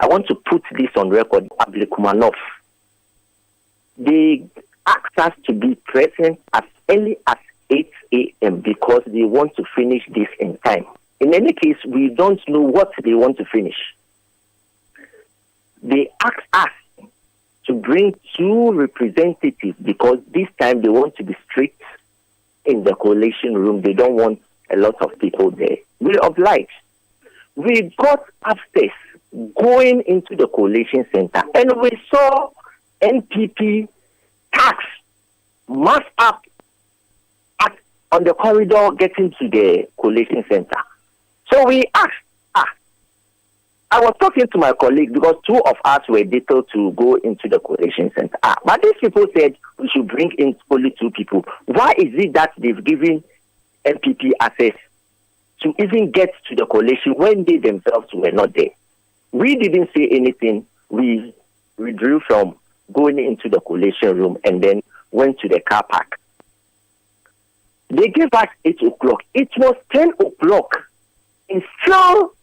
I want to put this on record, Abdulkumanov. They asked us to be present as early as 8 a.m. because they want to finish this in time. In any case, we don't know what they want to finish. They asked us to bring 2 representatives because this time they want to be strict in the collation room. They don't want a lot of people there. We obliged. We got upstairs going into the collation center and we saw NPP tax mass up on the corridor getting to the collation center. So we asked, I was talking to my colleague because 2 of us were detailed to go into the collation center. But these people said we should bring in only 2 people. Why is it that they've given NPP access to even get to the collation when they themselves were not there? We didn't say anything. We withdrew from going into the collation room and then went to the car park. They gave us 8 o'clock. It was 10 o'clock. And still,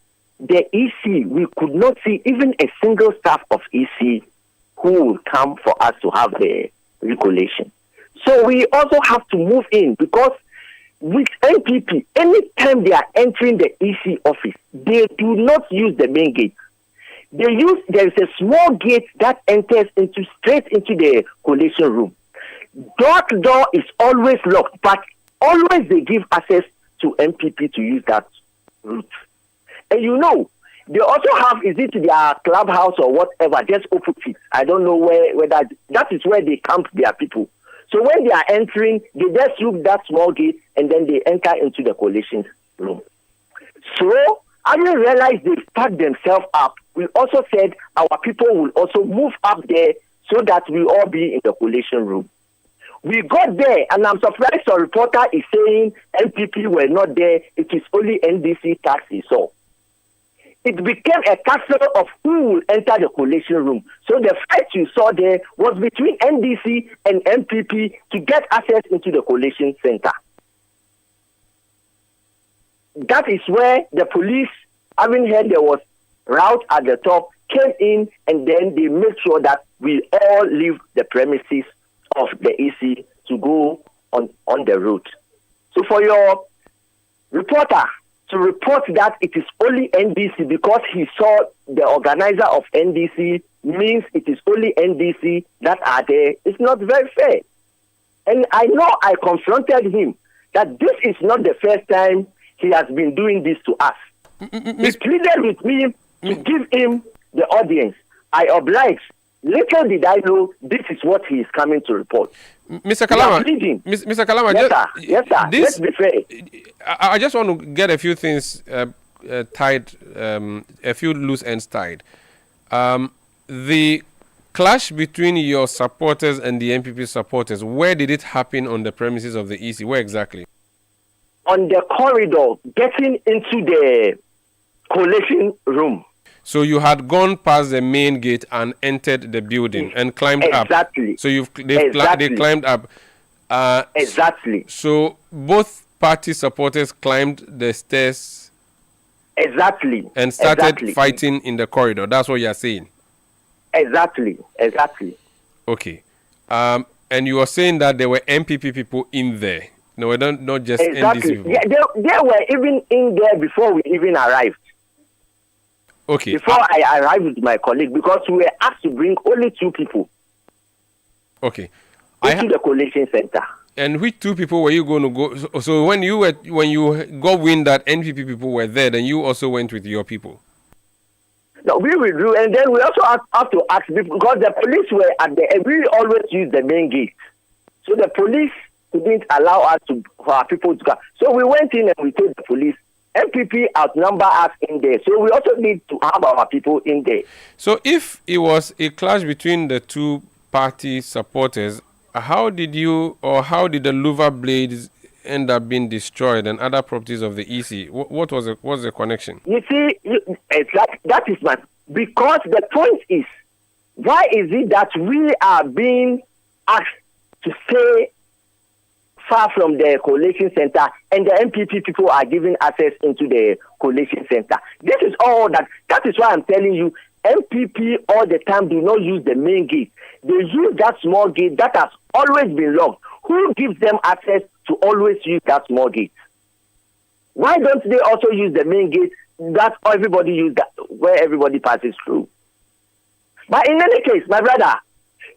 the EC, we could not see even a single staff of EC who would come for us to have the recollation. So we also have to move in because with NPP, anytime they are entering the EC office, they do not use the main gate. There is a small gate that enters straight into the collation room. Door to door is always locked, but always they give access to NPP to use that route. And they also have, is it their clubhouse or whatever, just opposite. I don't know whether that is where they camp their people. So when they are entering, they just look that small gate and then they enter into the collation room. So, having realized they packed themselves up, we also said our people will also move up there so that we all be in the collation room. We got there, and I'm surprised a reporter is saying NPP were not there. It is only NDC tax he saw. It became a tussle of who will enter the collation room. So the fight you saw there was between NDC and NPP to get access into the collation center. That is where the police, having heard there was route at the top, came in and then they made sure that we all leave the premises of the EC to go on the route. So for your reporter to report that it is only NDC because he saw the organizer of NDC means it is only NDC that are there, it's not very fair. And I know I confronted him that this is not the first time he has been doing this to us. He pleaded with me to give him the audience. I obliged. Little did I know this is what he is coming to report. Mr. Kalama, Mr. Kalama, yes, sir. Let's be fair. I just want to get a few things tied, a few loose ends tied. The clash between your supporters and the NPP supporters, where did it happen on the premises of the EC? Where exactly? On the corridor, getting into the collation room. So you had gone past the main gate and entered the building and climbed up. Exactly. So they climbed up. Exactly. So both party supporters climbed the stairs. Exactly. And started fighting in the corridor. That's what you are saying. Exactly. Okay. And you were saying that there were MPP people in there. No, not just NDC people. Yeah, they were even in there before we even arrived. Okay. Before I arrived with my colleague, because we were asked to bring only 2 people. Okay. Into the collation center. And which 2 people were you going to go? So when you got wind that NPP people were there, then you also went with your people. No, we withdrew, and then we also have to ask people because the police were at the. We always use the main gate, so the police didn't allow us for our people to come. So we went in and we told the police. MPP outnumber us in there, so we also need to have our people in there. So if it was a clash between the 2 party supporters, how did the louver blades end up being destroyed and other properties of the EC? What was the connection? You see, that is my... Because the point is, why is it that we are being asked to stay far from the collation center and the MPP people are giving access into the collation center? This is all that is why I'm telling you, MPP all the time do not use the main gate. They use that small gate that has always been locked. Who gives them access to always use that small gate? Why don't they also use the main gate that everybody uses, that where everybody passes through? But in any case, my brother,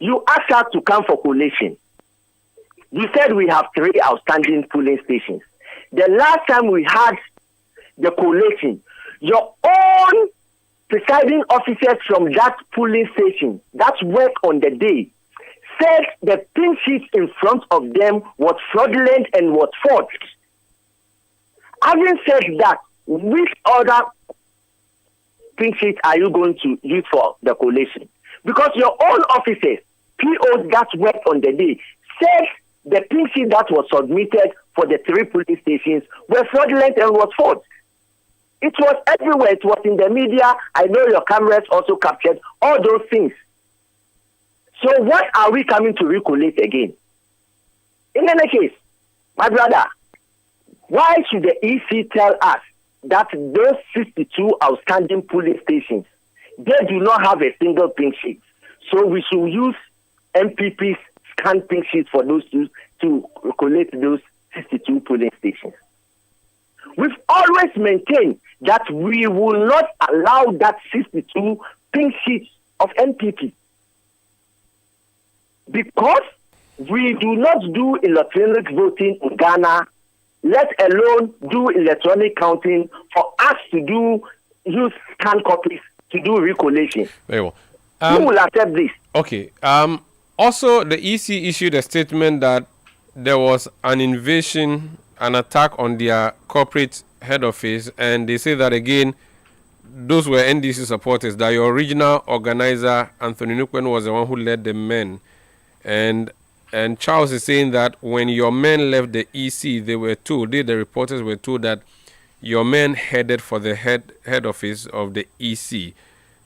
you asked us to come for collation. You said we have 3 outstanding polling stations. The last time we had the collation, your own presiding officers from that polling station that work on the day said the pink sheets in front of them was fraudulent and was forged. Having said that, which other pink sheets are you going to use for the collation? Because your own officers, POs that worked on the day, said the pink sheet that was submitted for the 3 polling stations were fraudulent and was forged. It was everywhere. It was in the media. I know your cameras also captured all those things. So what are we coming to recollate again? In any case, my brother, why should the EC tell us that those 62 outstanding polling stations, they do not have a single pink sheet? So we should use MPP's scanned pink sheets for those to recollate those 62 polling stations. We've always maintained that we will not allow that 62 pink sheets of MPP because we do not do electronic voting in Ghana, let alone do electronic counting for us to use scanned copies to do recollation. Very well. Who will accept this? Okay. Also, the EC issued a statement that there was an invasion, an attack on their corporate head office, and they say that again, those were NDC supporters, that your original organizer, Anthony Nukwen, was the one who led the men. And Charles is saying that when your men left the EC, they were told, the reporters were told that your men headed for the head office of the EC.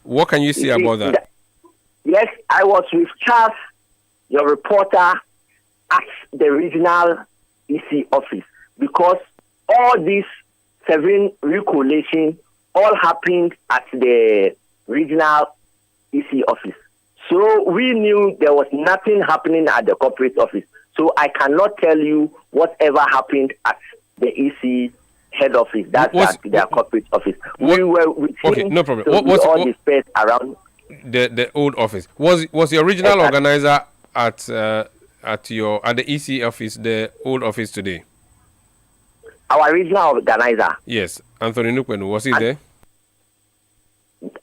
What can you say about that? Yes, I was with Charles, your reporter, at the regional EC office, because all these 7 recollation all happened at the regional EC office. So we knew there was nothing happening at the corporate office. So I cannot tell you whatever happened at the EC head office. That's at their corporate office. We were with him, no problem. So we all dispersed around the old office. Was the original organizer at the EC office, the old office today? Our regional organizer. Yes, Anthony Nukwen, was he there?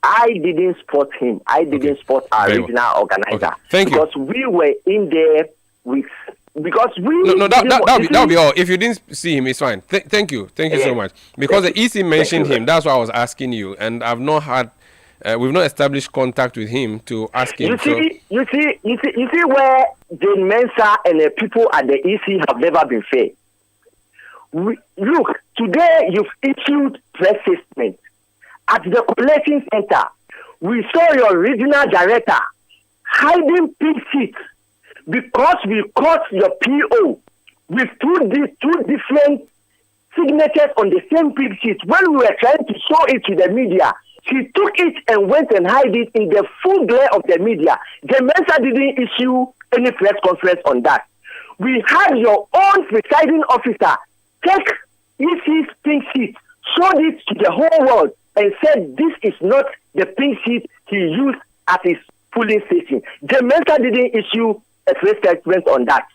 I didn't spot him. I didn't spot our regional organizer. Okay. Thank you. Because we were in there with. Because we. No, that'll be all. If you didn't see him, it's fine. Thank you so much. Because the EC mentioned him, that's why I was asking you, and I've not had. We've not established contact with him to ask him. You see where Jane Mensah and the people at the EC have never been fair. Look, today you've issued press statement. At the collection center, we saw your regional director hiding pink sheets because we caught your PO with two different signatures on the same pink sheet. When we were trying to show it to the media, she took it and went and hid it in the full glare of the media. The Mensa didn't issue any press conference on that. We had your own presiding officer take EC's pink sheet, showed it to the whole world, and said this is not the pink sheet he used at his polling station. The Mensa didn't issue a press statement on that.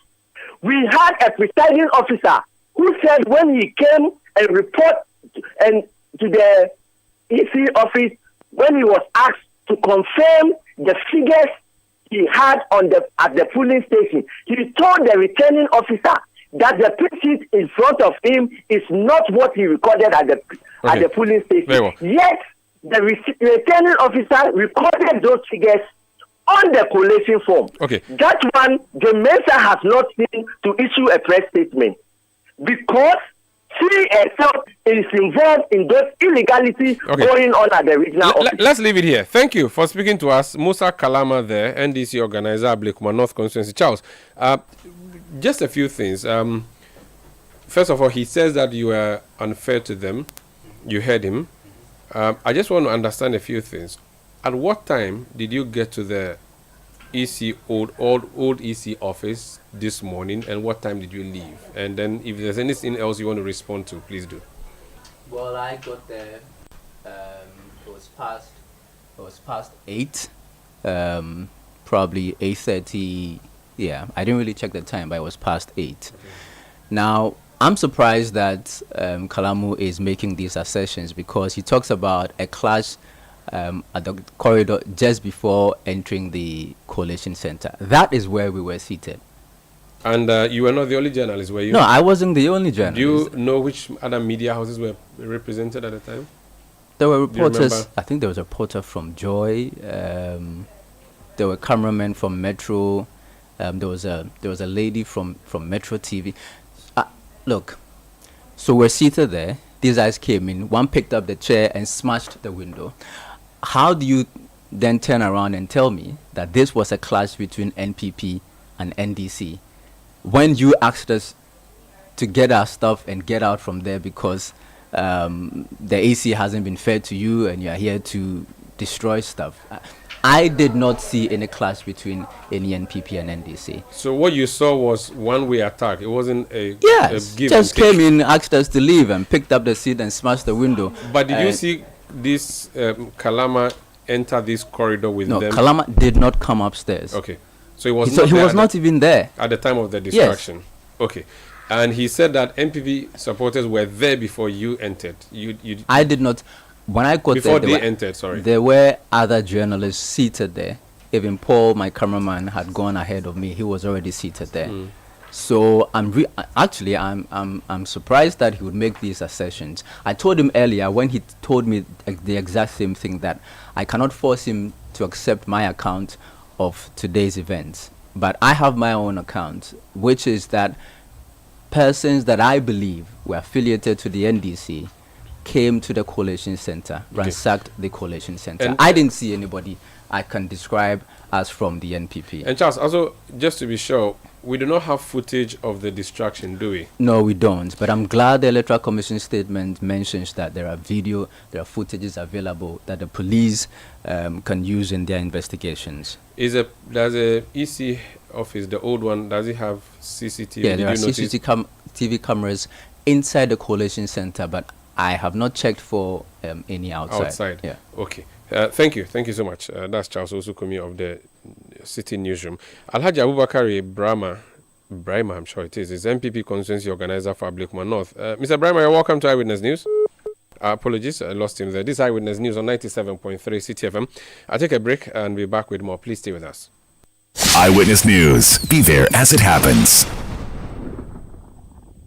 We had a presiding officer who said when he came and report and to the EC office, when he was asked to confirm the figures he had at the polling station, he told the returning officer that the pink sheet in front of him is not what he recorded at the polling station. Well. Yet the returning officer recorded those figures on the collation form. Okay. That one, the Mensa has not seen to issue a press statement because she herself is involved in those illegalities going on at the regional office. Let's leave it here. Thank you for speaking to us. Musa Kalama there, NDC organizer, Blekuma North Constituency. Charles, just a few things. First of all, he says that you were unfair to them. You heard him. I just want to understand a few things. At what time did you get to the EC old EC office this morning, and what time did you leave? And then, if there's anything else you want to respond to, please do. Well, I got there. It was past 8. Probably 8:30. Yeah, I didn't really check the time, but it was past 8. Okay. Now, I'm surprised that Kalamu is making these assertions, because he talks about a clash at the corridor just before entering the coalition center. That is where we were seated. And you were not the only journalist, were you? No, I wasn't the only journalist. Do you know which other media houses were represented at the time? There were reporters. I think there was a reporter from Joy. There were cameramen from Metro. There was a lady from Metro TV. Look, so we're seated there. These guys came in. One picked up the chair and smashed the window. How do you then turn around and tell me that this was a clash between NPP and NDC when you asked us to get our stuff and get out from there because the AC hasn't been fed to you and you're here to destroy stuff? I did not see any clash between any NPP and NDC. So what you saw was one-way attack. It wasn't a give just came in, asked us to leave, and picked up the seat and smashed the window. But did you see this Kalama enter this corridor with them? No, Kalama did not come upstairs. Okay, so he was not even there at the time of the distraction. Yes. Okay, and he said that NPP supporters were there before you entered. I did not. When I got before there, they entered, there were other journalists seated there. Even Paul, my cameraman, had gone ahead of me. He was already seated there. So I'm surprised that he would make these assertions. I told him earlier when he told me the exact same thing, that I cannot force him to accept my account of today's events, but I have my own account, which is that persons that I believe were affiliated to the NDC came to the coalition center, ransacked the coalition center. And I didn't see anybody I can describe as from the NPP. And Charles, also, just to be sure, we do not have footage of the distraction, do we? No, we don't. But I'm glad the Electoral Commission statement mentions that there are footages available that the police can use in their investigations. Does the EC office, the old one, does it have CCTV? Yeah, there are CCTV cameras inside the coalition center, but I have not checked for any outside. Yeah. Okay. Thank you so much. That's Charles Osukumi of the City Newsroom. Alhaji Abubakar Brahma, I'm sure it is MPP constituency organizer for Ablekuma North. Mr. Brahma, you're welcome to Eyewitness News. Apologies, I lost him there. This is Eyewitness News on 97.3 City FM. I'll take a break and be back with more. Please stay with us. Eyewitness News. Be there as it happens.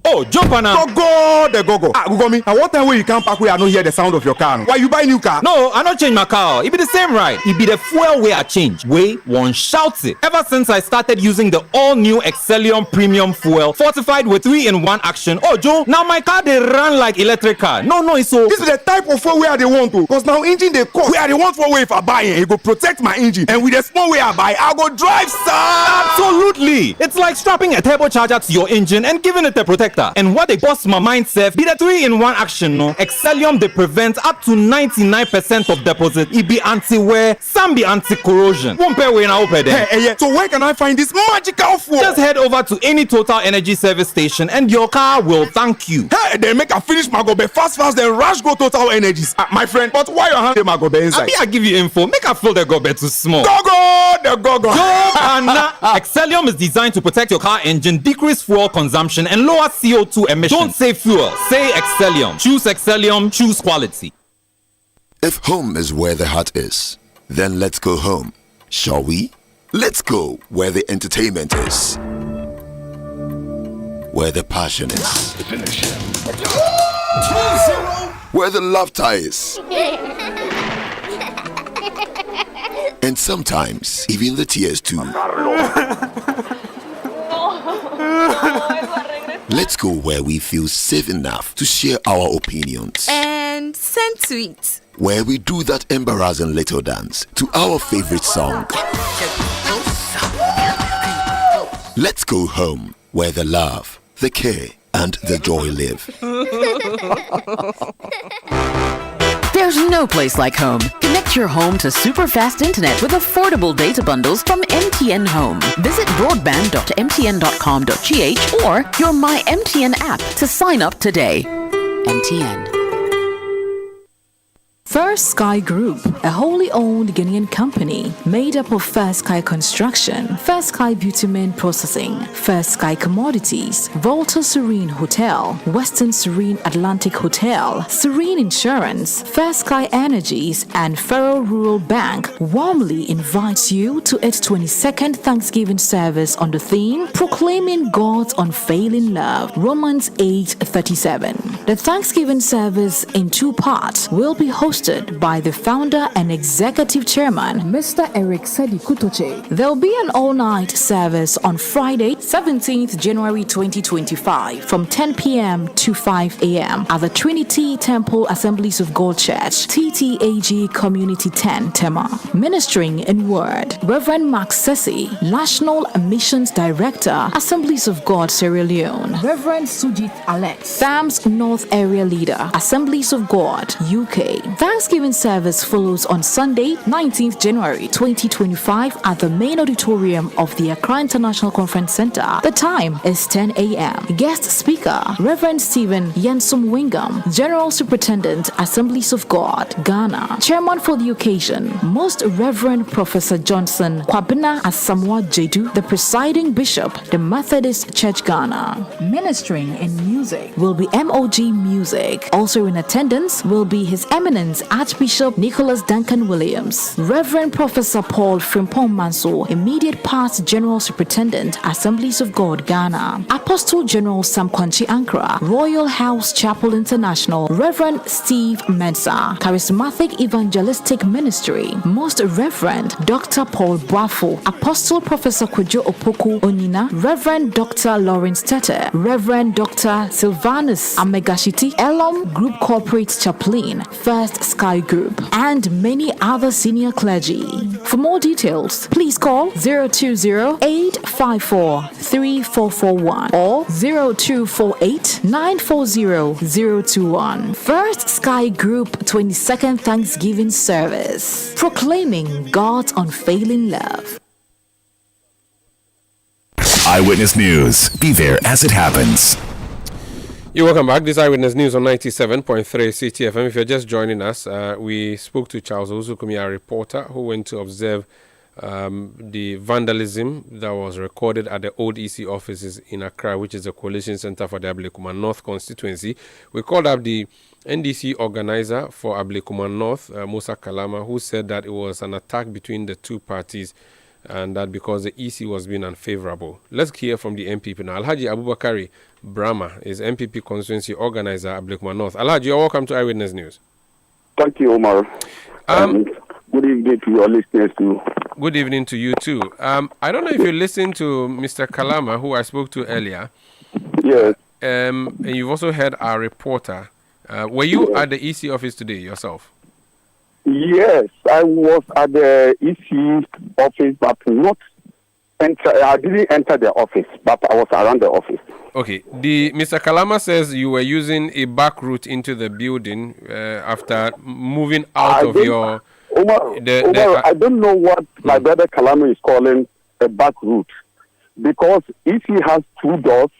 Oh, jump on now. Go. Gugomi, and what time when you come back where I don't hear the sound of your car? Why you buy new car? No, I don't change my car. It be the same ride. It be the fuel way I change. Way one shouts it. Ever since I started using the all-new Excellium Premium Fuel, fortified with 3-in-1 action. Oh, Joe, now my car they run like electric car. No, it's so. This is the type of fuel where they want to. Because now engine they cost. Where they want for way if I buy it, it go protect my engine. And with the small way I buy, I go drive, sir. Absolutely. It's like strapping a turbocharger to your engine and giving it a protector. And what they bust my mind, Seth, be the 3-in-1 action, no? Excellium, they prevent up to 99% of deposit. It be anti-wear, some be anti-corrosion. Won't pay when I open them. Hey, so where can I find this magical fuel? Just head over to any Total Energy service station and your car will thank you. Hey, they make a finish my gobe fast, then rush go Total Energies. My friend, but why your hand my gobe inside? I give you info. Make a fill the gobe too small. Go. Excellium is designed to protect your car engine, decrease fuel consumption, and lower CO2 emissions. Don't say fuel, say Excellium. Choose Excellium, choose quality. If home is where the heart is, then let's go home, shall we? Let's go where the entertainment is, where the passion is, where the laughter is, and sometimes even the tears too. Let's go where we feel safe enough to share our opinions and send tweets, where we do that embarrassing little dance to our favorite song. Let's go home where the love, the care, and the joy live. There's no place like home. Connect your home to super fast internet with affordable data bundles from MTN Home. Visit broadband.mtn.com.gh or your My MTN app to sign up today. MTN. First Sky Group, a wholly owned Ghanaian company made up of First Sky Construction, First Sky Bitumen Processing, First Sky Commodities, Volta Serene Hotel, Western Serene Atlantic Hotel, Serene Insurance, First Sky Energies, and Federal Rural Bank warmly invites you to its 22nd Thanksgiving service on the theme Proclaiming God's Unfailing Love, Romans 8:37. The Thanksgiving service in two parts will be hosted by the founder and executive chairman, Mr. Eric Sedi Kutoche. There will be an all-night service on Friday, 17th January 2025 from 10 p.m. to 5 a.m. at the Trinity Temple Assemblies of God Church, TTAG Community 10, Tema. Ministering in word, Reverend Mark Sessi, National Missions Director, Assemblies of God, Sierra Leone. Reverend Sujit Alex, SAMS North Area Leader, Assemblies of God, UK. Thanksgiving service follows on Sunday, 19th January 2025 at the main auditorium of the Accra International Conference Center. The time is 10 a.m. Guest speaker, Reverend Stephen Yensum Wingham, General Superintendent, Assemblies of God, Ghana. Chairman for the occasion, Most Reverend Professor Johnson Kwabena Asamoah Jedu, the presiding bishop, the Methodist Church Ghana. Ministering in music will be MOG Music. Also in attendance will be His Eminence Archbishop Nicholas Duncan Williams, Reverend Professor Paul Frimpong Manso, Immediate Past General Superintendent, Assemblies of God, Ghana, Apostle General Sam Kwanchi Ankara, Royal House Chapel International, Reverend Steve Mensa, Charismatic Evangelistic Ministry, Most Reverend Dr. Paul Boafo, Apostle Professor Kwejo Opoku Onyina, Reverend Dr. Lawrence Tete, Reverend Dr. Sylvanus Amegashiti, Elom Group Corporate Chaplain, First Sky Group, and many other senior clergy. For more details, please call 020-854-3441 or 0248-940-021. First Sky Group 22nd Thanksgiving Service, proclaiming God's unfailing love. Eyewitness News. Be there as it happens. You're welcome back. This Eyewitness News on 97.3 CTFM. If you're just joining us, we spoke to Charles Ozukumi, a reporter who went to observe the vandalism that was recorded at the old EC offices in Accra, which is the Coalition Center for the Ablekuma North constituency. We called up the NDC organizer for Ablekuma North, Musa Kalama, who said that it was an attack between the two parties and that because the EC was being unfavorable. Let's hear from the MPP now. Alhaji Abubakari Brahma is MPP constituency organizer at Ablekuma North. Alhaji, you're welcome to Eyewitness News. Thank you, Omar. Good evening to your listeners too. Good evening to you too. I don't know if you listened to Mr. Kalama, who I spoke to earlier. Yes. And you've also heard our reporter. Were you at the EC office today yourself? Yes, I was at the EC office, but I didn't enter the office, but I was around the office. Okay. Mr. Kalama says you were using a back route into the building after moving out of your... Omar, I don't know what my brother Kalama is calling a back route, because EC has two doors.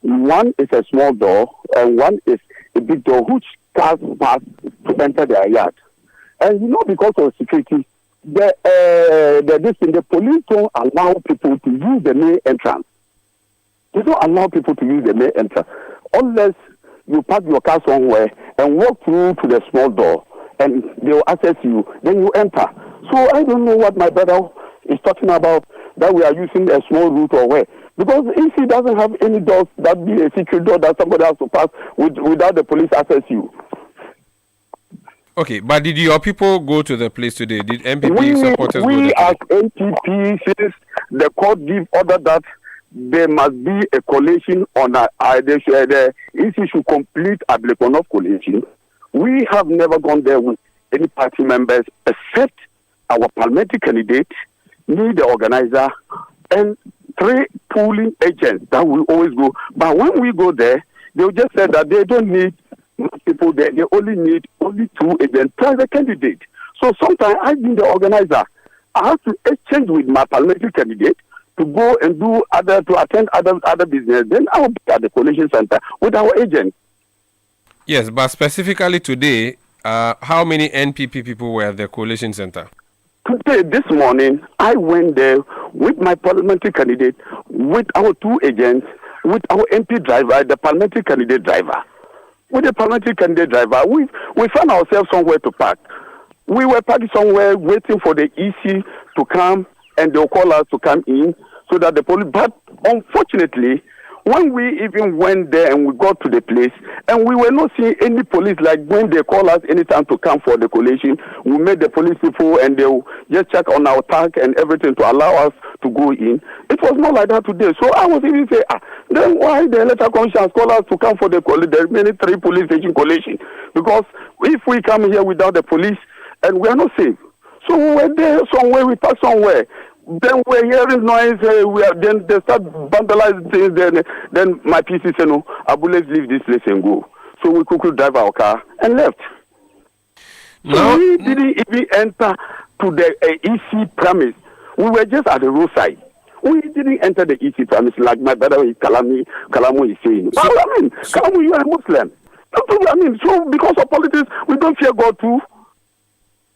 One is a small door, and one is a big door, which cars pass to enter their yard. And because of security, the police don't allow people to use the main entrance. They don't allow people to use the main entrance unless you park your car somewhere and walk through to the small door, and they will access you. Then you enter. So I don't know what my brother is talking about, that we are using a small route or where. Because if he doesn't have any doors, that be a secret door that somebody has to pass without the police access you. Okay, but did your people go to the place today? Did MPP supporters go there? We as MPP, since the court give order that there must be a coalition on the issue should complete Ablekuma North coalition. We have never gone there with any party members except our parliamentary candidate, me, the organizer, and 3 polling agents that will always go. But when we go there, they will just say that they don't need people there. They only need only two agents, private candidates. So sometimes I've been the organizer. I have to exchange with my parliamentary candidate to go and attend other business. Then I'll be at the coalition center with our agent. Yes, but specifically today, how many NPP people were at the coalition center? Today, this morning, I went there with my parliamentary candidate, with our two agents, with our MP driver, the parliamentary candidate driver. With the parliamentary candidate driver, we found ourselves somewhere to park. We were parked somewhere waiting for the EC to come, and they'll call us to come in so that the police. But unfortunately, when we even went there and we got to the place, and we were not seeing any police, like when they call us anytime to come for the collation, we met the police people and they'll just check on our tag and everything to allow us to go in. It was not like that today. So I was even saying, then why the Electoral Commission has called us to come for the remaining 3 police station collation? Because if we come here without the police, and we are not safe. So we were there somewhere, we parked somewhere. Then we're hearing noise, then they start vandalizing things, then my PC said, no, let's leave this place and go. So we quickly drive our car and left. So we didn't even enter to the EC premise. We were just at the roadside. We didn't enter the EC premise like my brother Kalamu is saying. So, Kalamu, you are a Muslim. So because of politics, we don't fear God too.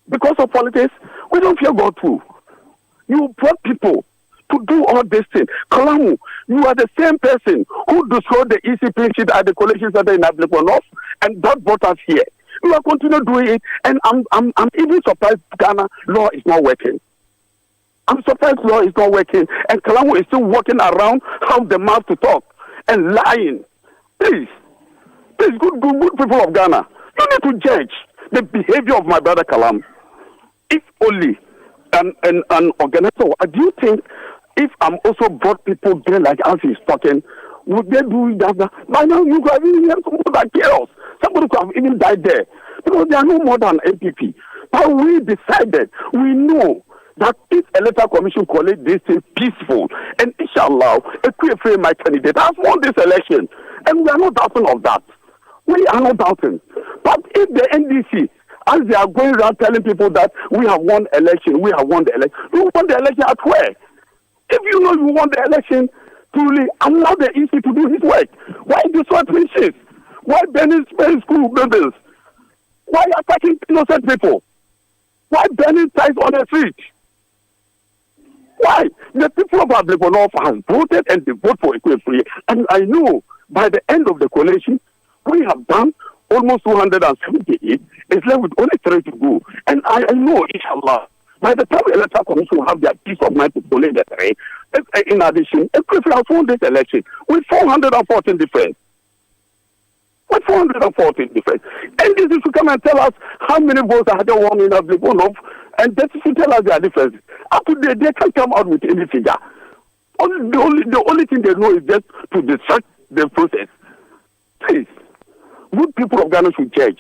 Because of politics, we don't fear God too. You brought people to do all these things. Kalamu, you are the same person who destroyed the EC sheet at the coalition center in Electoral North, and that brought us here. You are continuing doing it, and I'm even surprised Ghana law is not working. I'm surprised law is not working, and Kalamu is still walking around, have the mouth to talk and lying. Please, good people of Ghana, you need to judge the behavior of my brother Kalamu. If only an organizer, do you think if I'm also brought people there like as he's talking, would they do that? By now you could have even heard some like chaos. Somebody could have even died there. Because they are no more than MPP. But we decided, we know that if Electoral Commission call it this thing peaceful, and inshallah, Equifre, my candidate, has won this election. And we are not doubting of that. We are not doubting. But if the NDC, as they are going around telling people that we have won election, we have won the election. You won the election at where? If you know you won the election, truly allow the EC to do his work. Why destroy places? Why burning school buildings? Why attacking innocent people? Why burning ties on the street? Why? The people of Electoral has voted and they vote for Equifre. And I know by the end of the coalition, we have done almost 278. It's left with only 3 to go. And I know, inshallah, by the time the Electoral Commission will have their peace of mind to collate the 3, in addition, Equifre has won this election with 414 difference. With 414 difference. And this is to come and tell us how many votes are there won in Electoral, and that is to tell us their difference. Up to date, they can't come out with any figure. The only thing they know is just to distract the process. Please, good people of Ghana should judge.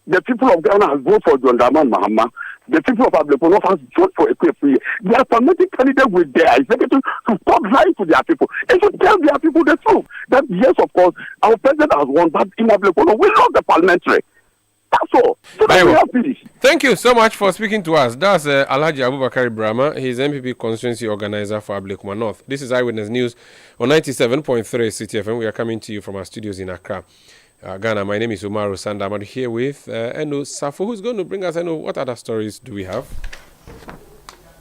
The people of Ghana has voted for John Dramani Mahama. The people of Electoral has voted for Equifre. They are permitting candidates with their executive to stop lying to their people. They should tell their people the truth. That yes, of course, our president has won, but in Electoral, we lost the parliamentary. That's all. So that we have peace. Thank you so much for speaking to us. That's Alhaji Abubakar Brahma. He's MPP constituency organizer for Ablekuma North. This is Eyewitness News on 97.3 City FM. We are coming to you from our studios in Accra, Ghana. My name is Umaru Sanda. I'm here with Enu Safo, who's going to bring us, what other stories do we have?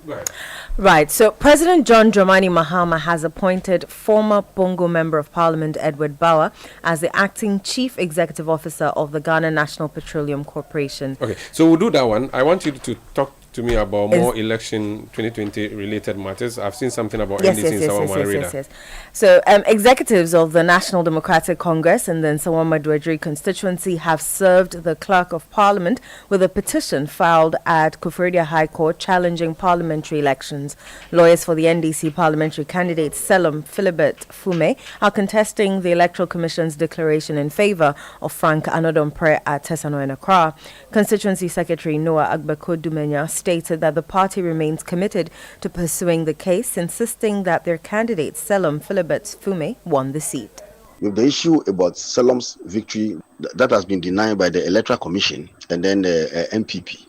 Go ahead. Right, so President John Dramani Mahama has appointed former Bongo Member of Parliament Edward Bauer as the acting Chief Executive Officer of the Ghana National Petroleum Corporation. Okay, so we'll do that one. I want you to talk to me about more election 2020 related matters. I've seen something about NDC in Sawama. Yes. So executives of the National Democratic Congress and the Sawama Dwedri constituency have served the Clerk of Parliament with a petition filed at Koforidua High Court challenging parliamentary elections. Lawyers for the NDC parliamentary candidate Selim Philibert Fume are contesting the Electoral Commission's declaration in favor of Frank Anodompre at Tesano and Accra. Constituency Secretary Noah Agbeko Dumenya stated that the party remains committed to pursuing the case, insisting that their candidate Selim Philibert Fume won the seat. with the issue about Salom's victory that has been denied by the Electoral Commission and then the MPP.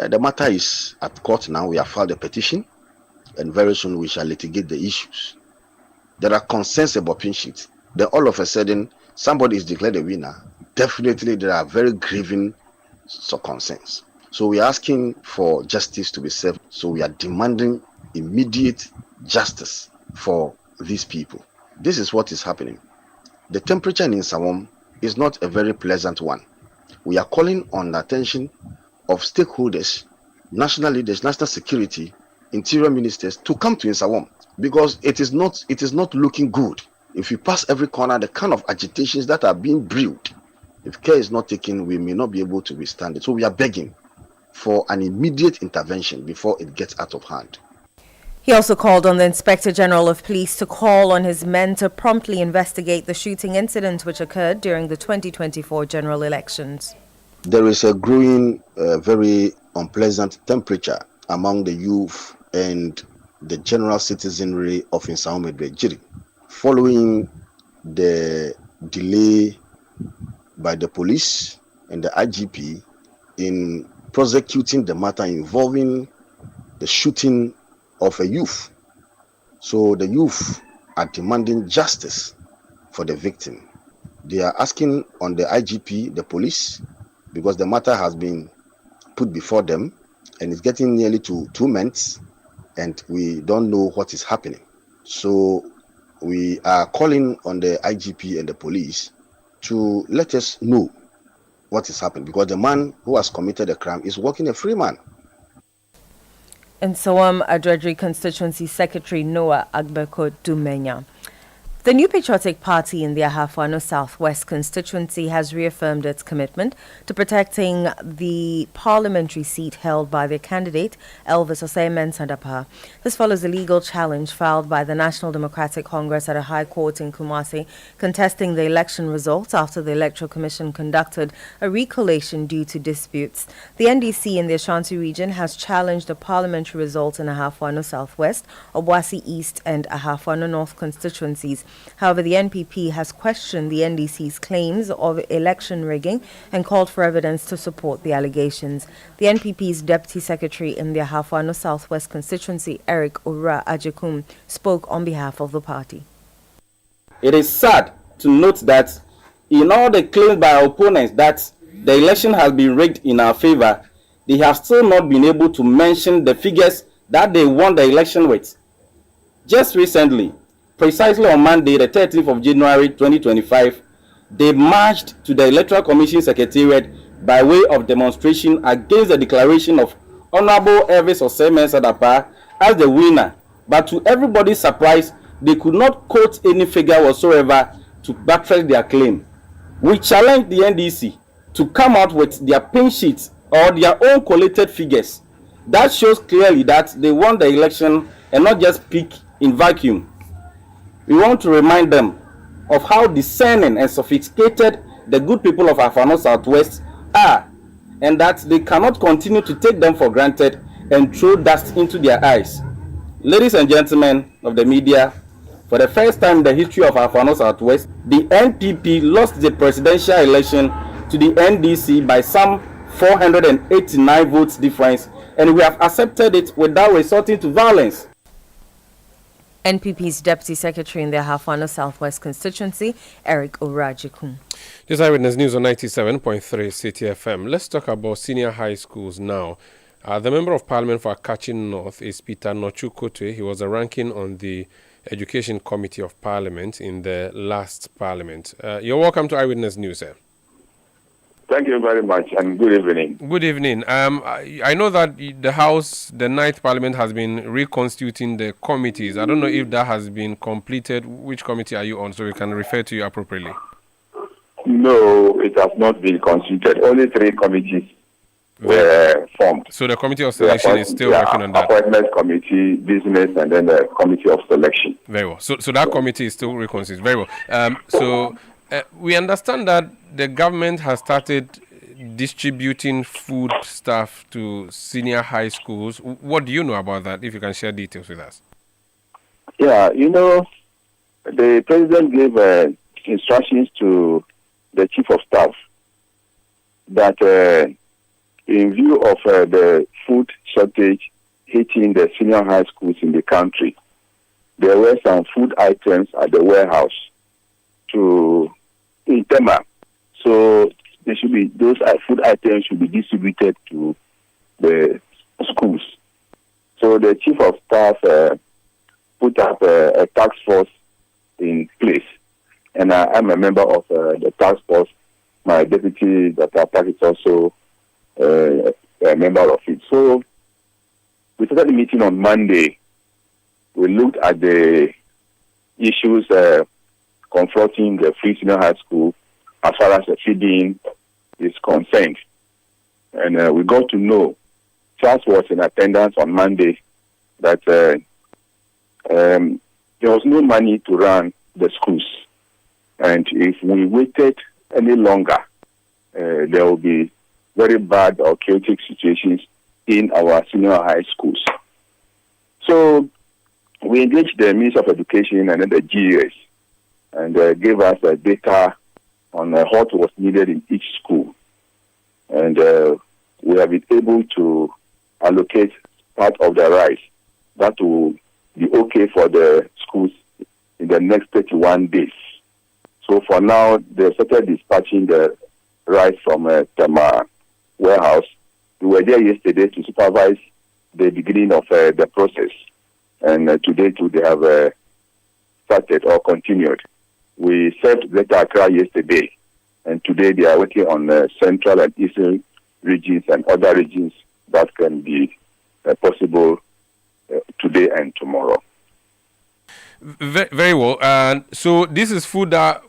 The matter is at court now. We have filed a petition, and very soon we shall litigate the issues. There are concerns about pin sheets. Then all of a sudden, somebody is declared a winner. Definitely, there are very grieving concerns. So we are asking for justice to be served. So we are demanding immediate justice for these people. This is what is happening. The temperature in Nsawam is not a very pleasant one. We are calling on the attention of stakeholders, national leaders, national security, interior ministers to come to Nsawam because it is not looking good. If we pass every corner, the kind of agitations that are being brewed, if care is not taken, we may not be able to withstand it. So we are begging for an immediate intervention before it gets out of hand. He also called on the Inspector General of Police to call on his men to promptly investigate the shooting incident which occurred during the 2024 general elections. There is a growing, very unpleasant temperature among the youth and the general citizenry of Nsawam Edwejiri, following the delay by the police and the IGP in prosecuting the matter involving the shooting of a youth. So the youth are demanding justice for the victim. They are asking on the IGP, the police, because the matter has been put before them and it's getting nearly to 2 months and we don't know what is happening. So we are calling on the IGP and the police to let us know what is happening because the man who has committed the crime is working a free man. And Nsawam Adredri Constituency Secretary Noah Agbeko Dumenya. The New Patriotic Party in the Ahafo Southwest constituency has reaffirmed its commitment to protecting the parliamentary seat held by their candidate, Elvis Osei-Mensah. This follows a legal challenge filed by the National Democratic Congress at a high court in Kumasi, contesting the election results after the Electoral Commission conducted a recollation due to disputes. The NDC in the Ashanti region has challenged the parliamentary results in Ahafo Southwest, Obuasi East and Ahafo North constituencies. However, the NPP has questioned the NDC's claims of election rigging and called for evidence to support the allegations. The NPP's Deputy Secretary in the Ahafo Southwest constituency, Eric Ora Ajekum, spoke on behalf of the party. It is sad to note that in all the claims by our opponents that the election has been rigged in our favor, they have still not been able to mention the figures that they won the election with. Just recently, precisely on Monday, the 13th of January 2025, they marched to the Electoral Commission Secretariat by way of demonstration against the declaration of Honorable Elvis Osei-Mensah as the winner. But to everybody's surprise, they could not quote any figure whatsoever to buttress their claim. We challenge the NDC to come out with their pin sheets or their own collated figures. That shows clearly that they won the election and not just speak in vacuum. We want to remind them of how discerning and sophisticated the good people of Ahafo Southwest are, and that they cannot continue to take them for granted and throw dust into their eyes. Ladies and gentlemen of the media, for the first time in the history of Ahafo Southwest, the NPP lost the presidential election to the NDC by some 489 votes difference, and we have accepted it without resorting to violence. NPP's Deputy Secretary in the Ahafo Southwest constituency, Eric Orajikun. This is Eyewitness News on 97.3 City FM. Let's talk about senior high schools now. The Member of Parliament for Akachi North is Peter Nochukote. He was a ranking on the Education Committee of Parliament in the last Parliament. You're welcome to Eyewitness News, sir. Thank you very much, and good evening. Good evening. I know that the House, the 9th Parliament, has been reconstituting the committees. I don't know if that has been completed. Which committee are you on, so we can refer to you appropriately? No, it has not been constituted. Only 3 committees were formed. So the Committee of Selection is still working on that? Appointment Committee, Business, and then the Committee of Selection. Very well. So that committee is still reconstituted. Very well. We understand that the government has started distributing food stuff to senior high schools. What do you know about that, if you can share details with us? Yeah, the president gave instructions to the chief of staff that in view of the food shortage hitting the senior high schools in the country, there were some food items at the warehouse in Tema. So those food items should be distributed to the schools. So the chief of staff put up a task force in place, and I'm a member of the task force. My deputy, Dr. Park, is also a member of it. So we started the meeting on Monday. We looked at the issues confronting the free senior high school as far as the feeding is concerned. And we got to know, Charles was in attendance on Monday, that there was no money to run the schools. And if we waited any longer, there will be very bad or chaotic situations in our senior high schools. So we engaged the Minister of Education and then the GES, and gave us data on what was needed in each school. And we have been able to allocate part of the rice that will be okay for the schools in the next 31 days. So for now, they started dispatching the rice from Tema warehouse. We were there yesterday to supervise the beginning of the process. And today, too, they have started or continued. We served Greater Accra yesterday, and today they are working on central and eastern regions and other regions that can be possible today and tomorrow. Very well. And so this is food that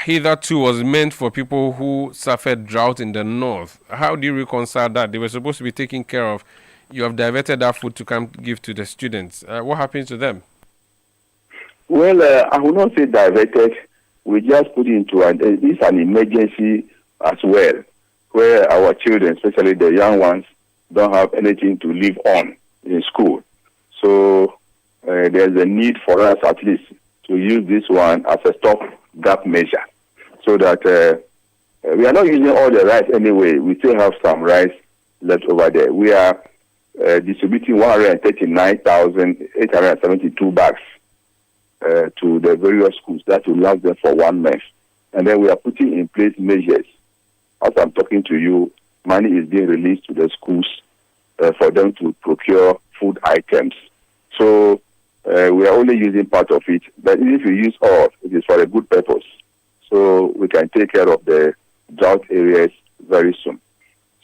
hitherto was meant for people who suffered drought in the north. How do you reconcile that? They were supposed to be taken care of. You have diverted that food to come give to the students. What happens to them? Well, I will not say diverted. We just put into it's an emergency as well, where our children, especially the young ones, don't have anything to live on in school. So there's a need for us at least to use this one as a stop-gap measure, so that we are not using all the rice anyway. We still have some rice left over there. We are distributing 139,872 bags to the various schools. That will last them for 1 month. And then we are putting in place measures. As I'm talking to you, money is being released to the schools for them to procure food items. So we are only using part of it, but if you use all, it is for a good purpose. So we can take care of the drought areas very soon.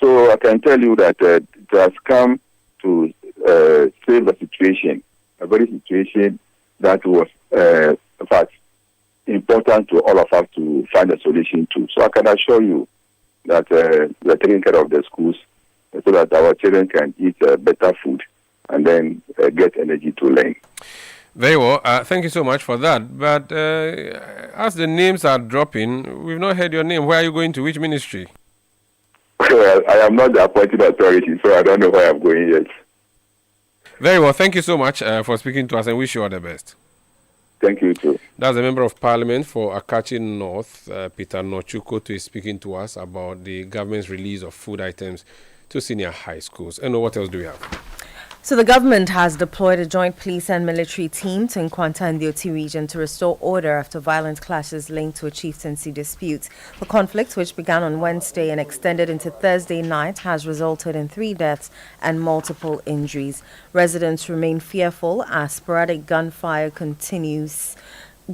So I can tell you that it has come to save the situation, a very situation that was, in fact, important to all of us to find a solution to. So I can assure you that we are taking care of the schools so that our children can eat better food and then get energy to learn. Very well. Thank you so much for that. But as the names are dropping, we've not heard your name. Where are you going to? Which ministry? Well, I am not the appointed authority, so I don't know where I'm going yet. Very well. Thank you so much for speaking to us, and wish you all the best. Thank you, too. That's the Member of Parliament for Akachi North, Peter Nochuko, is speaking to us about the government's release of food items to senior high schools. And what else do we have? So the government has deployed a joint police and military team to Nkwanta and the Oti region to restore order after violent clashes linked to a chieftaincy dispute. The conflict, which began on Wednesday and extended into Thursday night, has resulted in 3 deaths and multiple injuries. Residents remain fearful as sporadic gunfire continues.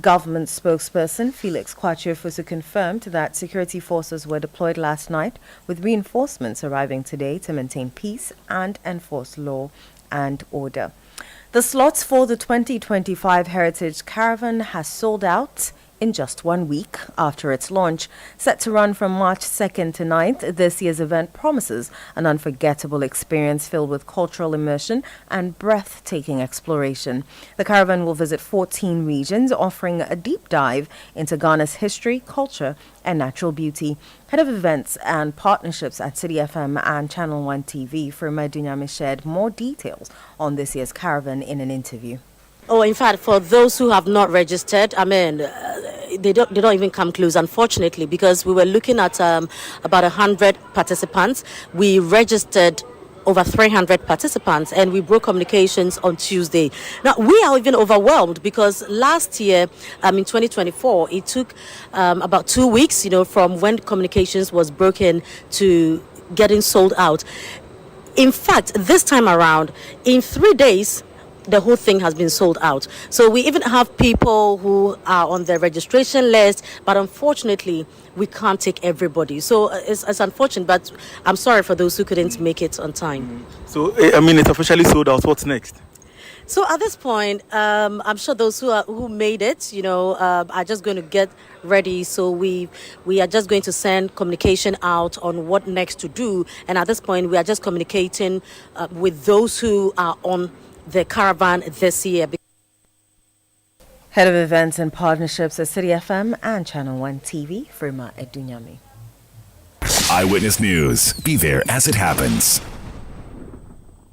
Government spokesperson Felix Kwachiofosu confirmed that security forces were deployed last night, with reinforcements arriving today to maintain peace and enforce law and order. The slots for the 2025 Heritage Caravan has sold out in just 1 week after its launch. Set to run from March 2nd to 9th, this year's event promises an unforgettable experience filled with cultural immersion and breathtaking exploration. The caravan will visit 14 regions, offering a deep dive into Ghana's history, culture, and natural beauty. Head of Events and Partnerships at City FM and Channel 1 TV, Firma Dunyame, shared more details on this year's caravan in an interview. Oh, in fact, for those who have not registered, they don't even come close, unfortunately, because we were looking at about 100 participants. We registered over 300 participants, and we broke communications on Tuesday. Now, we are even overwhelmed because last year, in 2024, it took about 2 weeks, from when communications was broken to getting sold out. In fact, this time around, in 3 days, the whole thing has been sold out. So we even have people who are on the registration list, but unfortunately, we can't take everybody. So it's unfortunate, but I'm sorry for those who couldn't make it on time. So, it's officially sold out. What's next? So at this point, I'm sure those who made it, are just going to get ready. So we are just going to send communication out on what next to do. And at this point, we are just communicating with those who are on the caravan this year. Head of Events and Partnerships at City FM and Channel 1 TV, Firma Edunyami. Eyewitness News. Be there as it happens.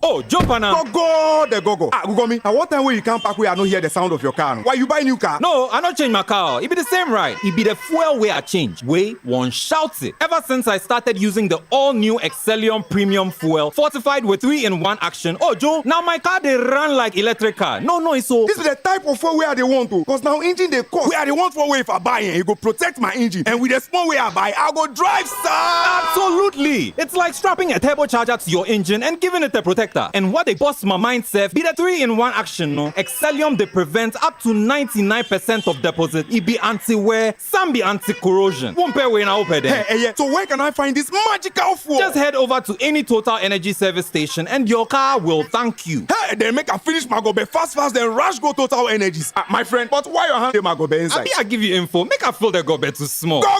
Oh, jump on now. Go. Go me. At what time when you come back, we are not hear the sound of your car? Why you buy new car? No, I not change my car. It be the same ride. It be the fuel way I change. Way one shouts it. Ever since I started using the all-new Excellium Premium Fuel, fortified with 3-in-1 action. Oh, Joe, now my car they run like electric car. No, it's so. This is the type of fuel where they want to. Cause now engine they cost. Where they want for way if I buy it, go protect my engine. And with the small way I buy, I go drive, sir. Absolutely. It's like strapping a turbocharger to your engine and giving it a protector. And what they bust my mind, Seth, be the 3-in-1 action, no? Excellium, they prevent up to 99% of deposit. It be anti-wear, some be anti-corrosion. Won't pay when I open them. Hey, so where can I find this magical fuel? Just head over to any Total Energy service station and your car will thank you. Hey, then make a finish my gobe fast, then rush go Total Energies. My friend, but why your hand my gobe inside? I give you info. Make a fill the gobe too small. Go.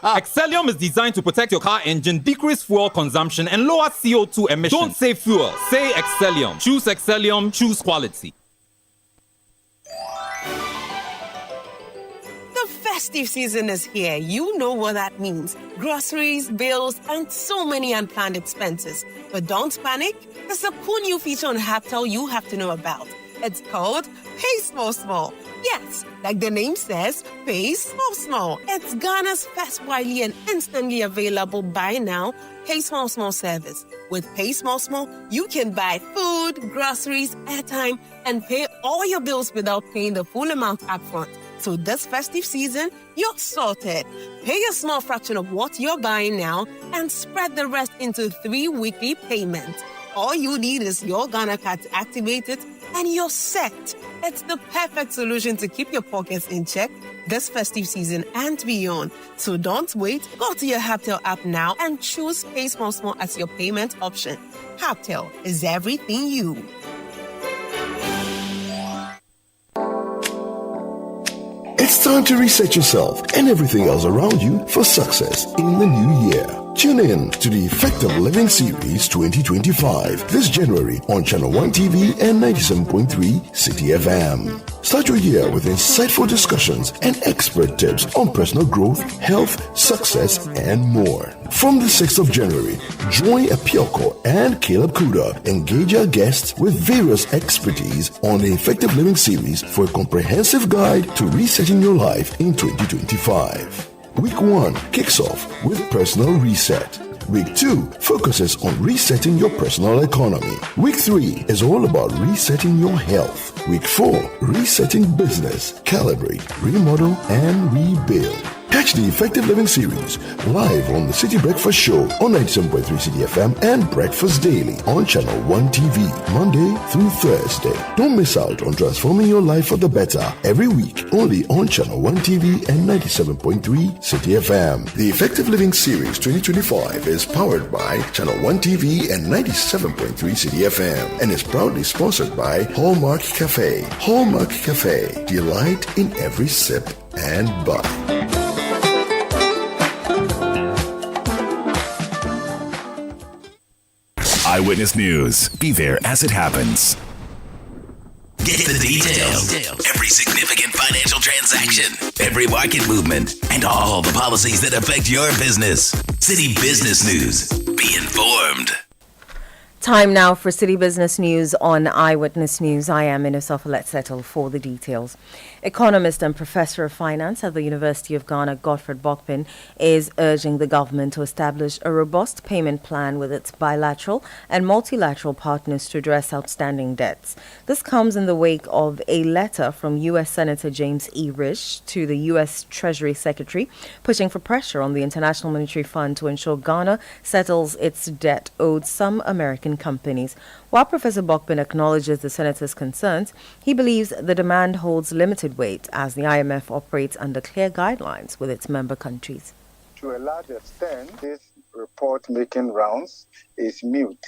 Excellium is designed to protect your car engine, decrease fuel consumption, and lower CO2 emissions. Don't say fuel, say Excellium. Choose Excellium, choose quality. The festive season is here. You know what that means. Groceries, bills, and so many unplanned expenses. But don't panic. There's a cool new feature on Haptel you have to know about. It's called Pay Small Small. Yes, like the name says, pay small. It's Ghana's first widely and instantly available buy now, pay small service. With Pay Small, you can buy food, groceries, airtime, and pay all your bills without paying the full amount upfront. So this festive season, you're sorted. Pay a small fraction of what you're buying now and spread the rest into 3 weekly payments. All you need is your Ghana card to activate it, and you're set. It's the perfect solution to keep your pockets in check this festive season and beyond. So don't wait. Go to your Haptel app now and choose Pay Small as your payment option. Haptel is everything you. It's time to reset yourself and everything else around you for success in the new year. Tune in to the Effective Living Series 2025 this January on Channel 1 TV and 97.3 City FM. Start your year with insightful discussions and expert tips on personal growth, health, success, and more. From the 6th of January, join Apioko and Caleb Kuda engage our guests with various expertise on the Effective Living Series for a comprehensive guide to resetting your life in 2025. Week 1 kicks off with Personal Reset. Week 2 focuses on resetting your personal economy. Week 3 is all about resetting your health. Week 4, resetting business, calibrate, remodel, and rebuild. Catch the Effective Living Series live on the City Breakfast Show on 97.3 City FM and Breakfast Daily on Channel 1 TV, Monday through Thursday. Don't miss out on transforming your life for the better every week only on Channel 1 TV and 97.3 City FM. The Effective Living Series 2025 is powered by Channel 1 TV and 97.3 City FM and is proudly sponsored by Hallmark Cafe. Hallmark Cafe, delight in every sip and bite. Eyewitness News. Be there as it happens. Get the details. Every significant financial transaction, every market movement, and all the policies that affect your business. City Business News. Be informed. Time now for City Business News on Eyewitness News. I am Inosofa. Let's settle for the details. Economist and Professor of Finance at the University of Ghana, Godfred Bokpin, is urging the government to establish a robust payment plan with its bilateral and multilateral partners to address outstanding debts. This comes in the wake of a letter from U.S. Senator James E. Risch to the U.S. Treasury Secretary, pushing for pressure on the International Monetary Fund to ensure Ghana settles its debt owed some American companies. While Professor Bokpin acknowledges the senator's concerns, he believes the demand holds limited weight as the IMF operates under clear guidelines with its member countries. To a large extent, this report making rounds is mute.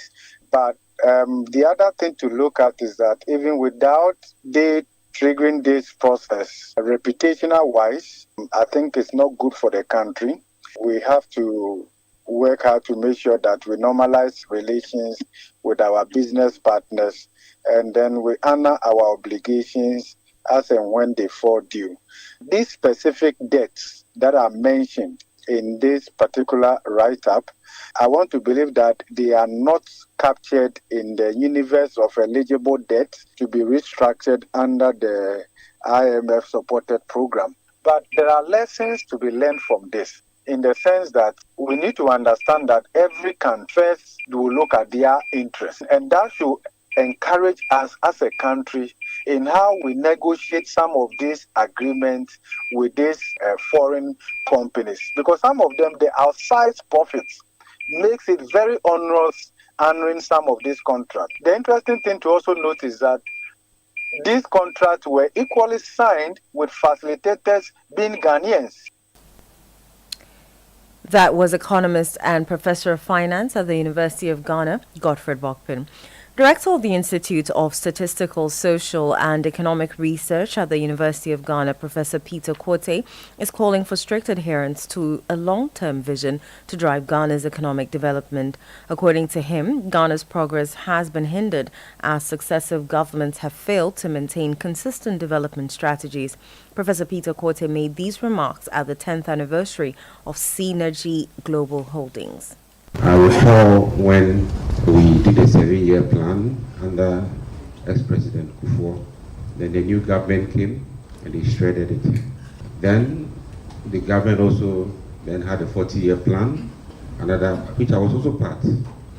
But the other thing to look at is that even without they triggering this process, reputational-wise, I think it's not good for the country. We have to work hard to make sure that we normalize relations with our business partners, and then we honor our obligations as and when they fall due. These specific debts that are mentioned in this particular write-up, I want to believe that they are not captured in the universe of eligible debt to be restructured under the IMF-supported program. But there are lessons to be learned from this, in the sense that we need to understand that every country first will look at their interests, and that should encourage us as a country in how we negotiate some of these agreements with these foreign companies, because some of them, the outsized profits makes it very onerous honoring some of these contracts. The interesting thing to also note is that these contracts were equally signed with facilitators being Ghanaians. That was economist and professor of finance at the University of Ghana, Godfred Bokpin. Director of the Institute of Statistical, Social and Economic Research at the University of Ghana, Professor Peter Quartey, is calling for strict adherence to a long-term vision to drive Ghana's economic development. According to him, Ghana's progress has been hindered as successive governments have failed to maintain consistent development strategies. Professor Peter Quartey made these remarks at the 10th anniversary of Synergy Global Holdings. I recall when we did a 7-year plan under ex-President Kufuor, then the new government came and they shredded it. Then the government also then had a 40-year plan, another, which I was also part.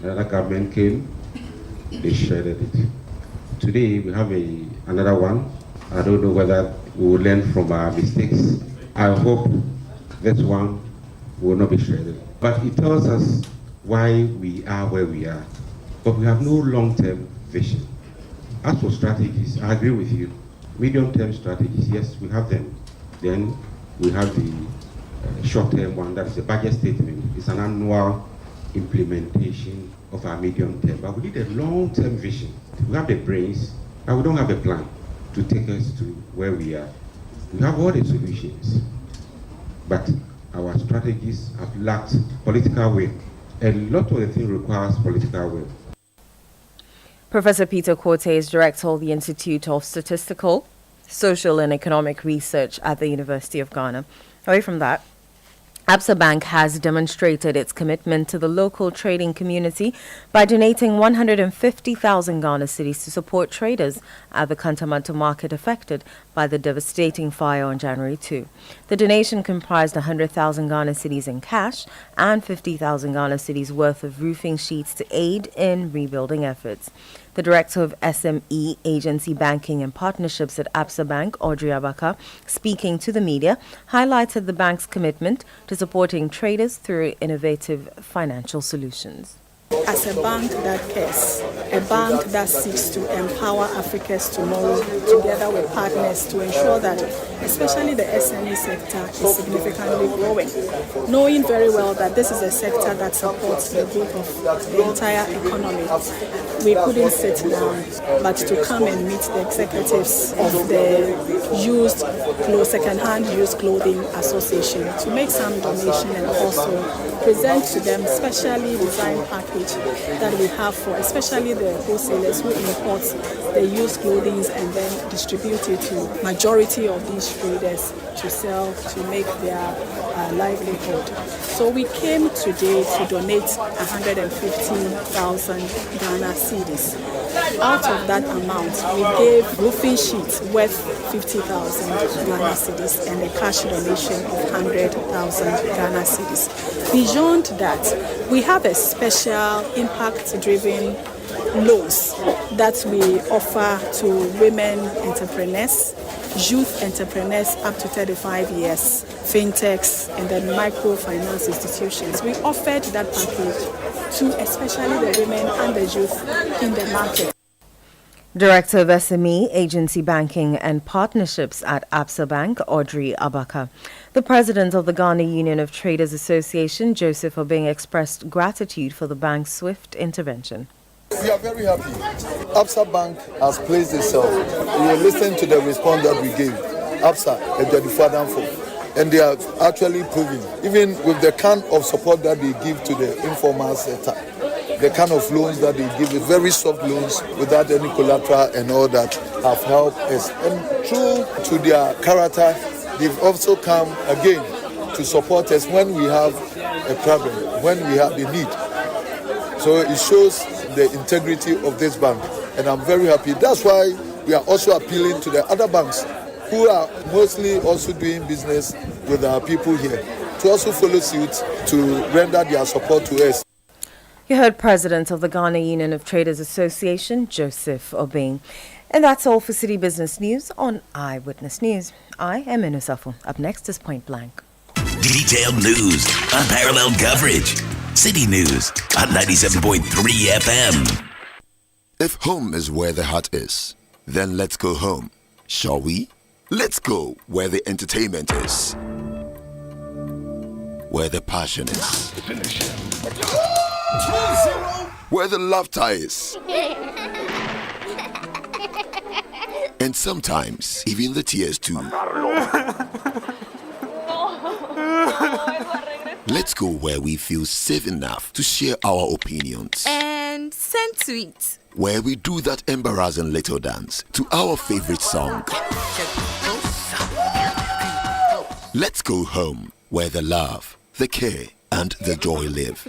Another government came, they shredded it. Today we have another one. I don't know whether we will learn from our mistakes. I hope this one will not be shredded. But it tells us why we are where we are. But we have no long-term vision. As for strategies, I agree with you. Medium-term strategies, yes, we have them. Then we have the short-term one, that is the budget statement. It's an annual implementation of our medium-term. But we need a long-term vision. We have the brains, but we don't have a plan to take us to where we are. We have all the solutions, but our strategies have lacked political will. A lot of the thing requires political will. Professor Peter Quartey is director of the Institute of Statistical, Social and Economic Research at the University of Ghana. Away from that, Absa Bank has demonstrated its commitment to the local trading community by donating 150,000 Ghana cedis to support traders at the Kantamanta market affected by the devastating fire on January 2. The donation comprised 100,000 Ghana cedis in cash and 50,000 Ghana cedis worth of roofing sheets to aid in rebuilding efforts. The Director of SME Agency Banking and Partnerships at Absa Bank, Audrey Abaka, speaking to the media, highlighted the bank's commitment to supporting traders through innovative financial solutions. As a bank that cares, a bank that seeks to empower Africa's tomorrow together with partners to ensure that especially the SME sector is significantly growing, knowing very well that this is a sector that supports the growth of the entire economy. We couldn't sit down but to come and meet the executives of the second-hand used clothing association to make some donation and also present to them specially designed package that we have for especially the wholesalers who import the used clothing and then distribute it to majority of these cash traders to sell to make their livelihood. So we came today to donate 115,000 Ghana cedis. Out of that amount, we gave roofing sheets worth 50,000 Ghana cedis and a cash donation of 100,000 Ghana cedis. Beyond that, we have a special impact-driven loans that we offer to women entrepreneurs, youth entrepreneurs up to 35 years, fintechs, and then microfinance institutions. We offered that package to especially the women and the youth in the market. Director of SME, Agency Banking and Partnerships at Absa Bank, Audrey Abaka. The president of the Ghana Union of Traders Association, Joseph Obeng, expressed gratitude for the bank's swift intervention. We are very happy. Absa Bank has placed itself. We listened to the response that we gave. Absa and the Fadanfo. And they are actually proving, even with the kind of support that they give to the informal sector, the kind of loans that they give, very soft loans without any collateral and all that, have helped us. And true to their character, they've also come again to support us when we have a problem, when we have the need. So it shows the integrity of this bank, and I'm very happy. That's why we are also appealing to the other banks who are mostly also doing business with our people here to also follow suit to render their support to us. You heard President of the Ghana Union of Traders Association, Joseph Obeng. And that's all for City Business News on Eyewitness News. I am Inusafo. Up next is Point Blank. Detailed news, unparalleled coverage. City News on 97.3 FM. If home is where the heart is, then let's go home, shall we? Let's go where the entertainment is, where the passion is, where the laughter is, and sometimes even the tears too. Let's go where we feel safe enough to share our opinions. And send tweets. Where we do that embarrassing little dance to our favorite song. Let's go home where the love, the care, and the joy live.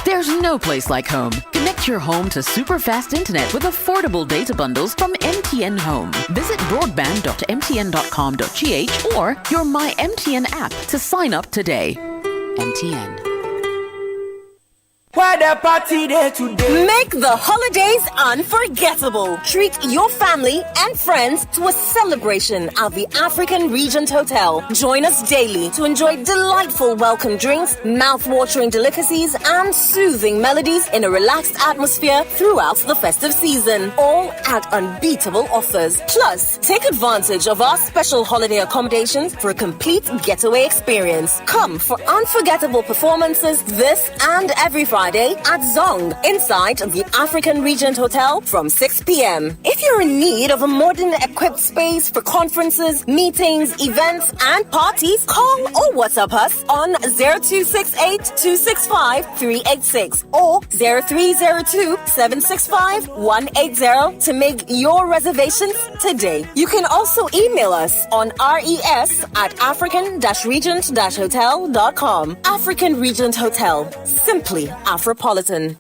There's no place like home. Connect your home to super fast internet with affordable data bundles from MTN Home. Visit broadband.mtn.com.gh or your My MTN app to sign up today. MTN. Where the party there today? Make the holidays unforgettable. Treat your family and friends to a celebration at the African Regent Hotel. Join us daily to enjoy delightful welcome drinks, mouth-watering delicacies, and soothing melodies in a relaxed atmosphere throughout the festive season. All at unbeatable offers. Plus, take advantage of our special holiday accommodations for a complete getaway experience. Come for unforgettable performances this and every Friday at Zong inside the African Regent Hotel from 6 p.m. If you're in need of a modern equipped space for conferences, meetings, events, and parties, call or WhatsApp us on 0268 265 386 or 0302 765 180 to make your reservations today. You can also email us on res@african-regent-hotel.com. African Regent Hotel. Simply Afropolitan.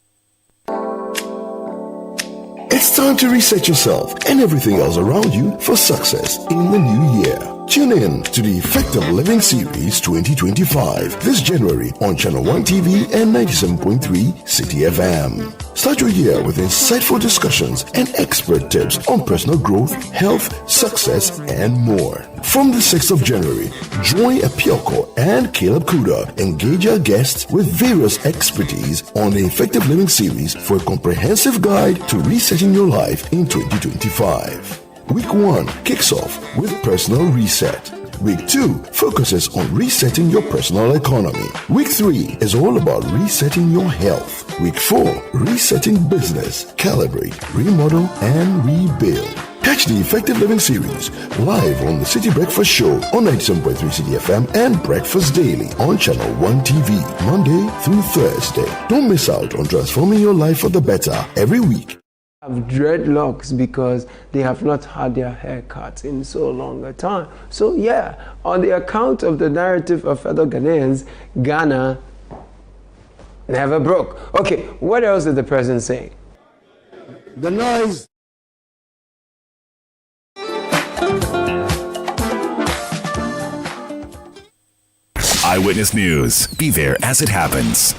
It's time to reset yourself and everything else around you for success in the new year. Tune in to the Effective Living Series 2025 this January on Channel 1 TV and 97.3 City FM. Start your year with insightful discussions and expert tips on personal growth, health, success, and more. From the 6th of January, Joy Apioko and Caleb Kuda engage our guests with various expertise on the Effective Living Series for a comprehensive guide to resetting your life in 2025. Week 1 kicks off with Personal Reset. Week 2 focuses on resetting your personal economy. Week 3 is all about resetting your health. Week 4, resetting business, calibrate, remodel, and rebuild. Catch the Effective Living Series live on the City Breakfast Show on 97.3 City FM and Breakfast Daily on Channel 1 TV, Monday through Thursday. Don't miss out on transforming your life for the better every week. have dreadlocks because they have not had their hair cut in so long a time. So yeah, on the account of the narrative of fellow Ghanaians, Ghana never broke. Okay, what else did the president say? The noise. Eyewitness News. Be there as it happens.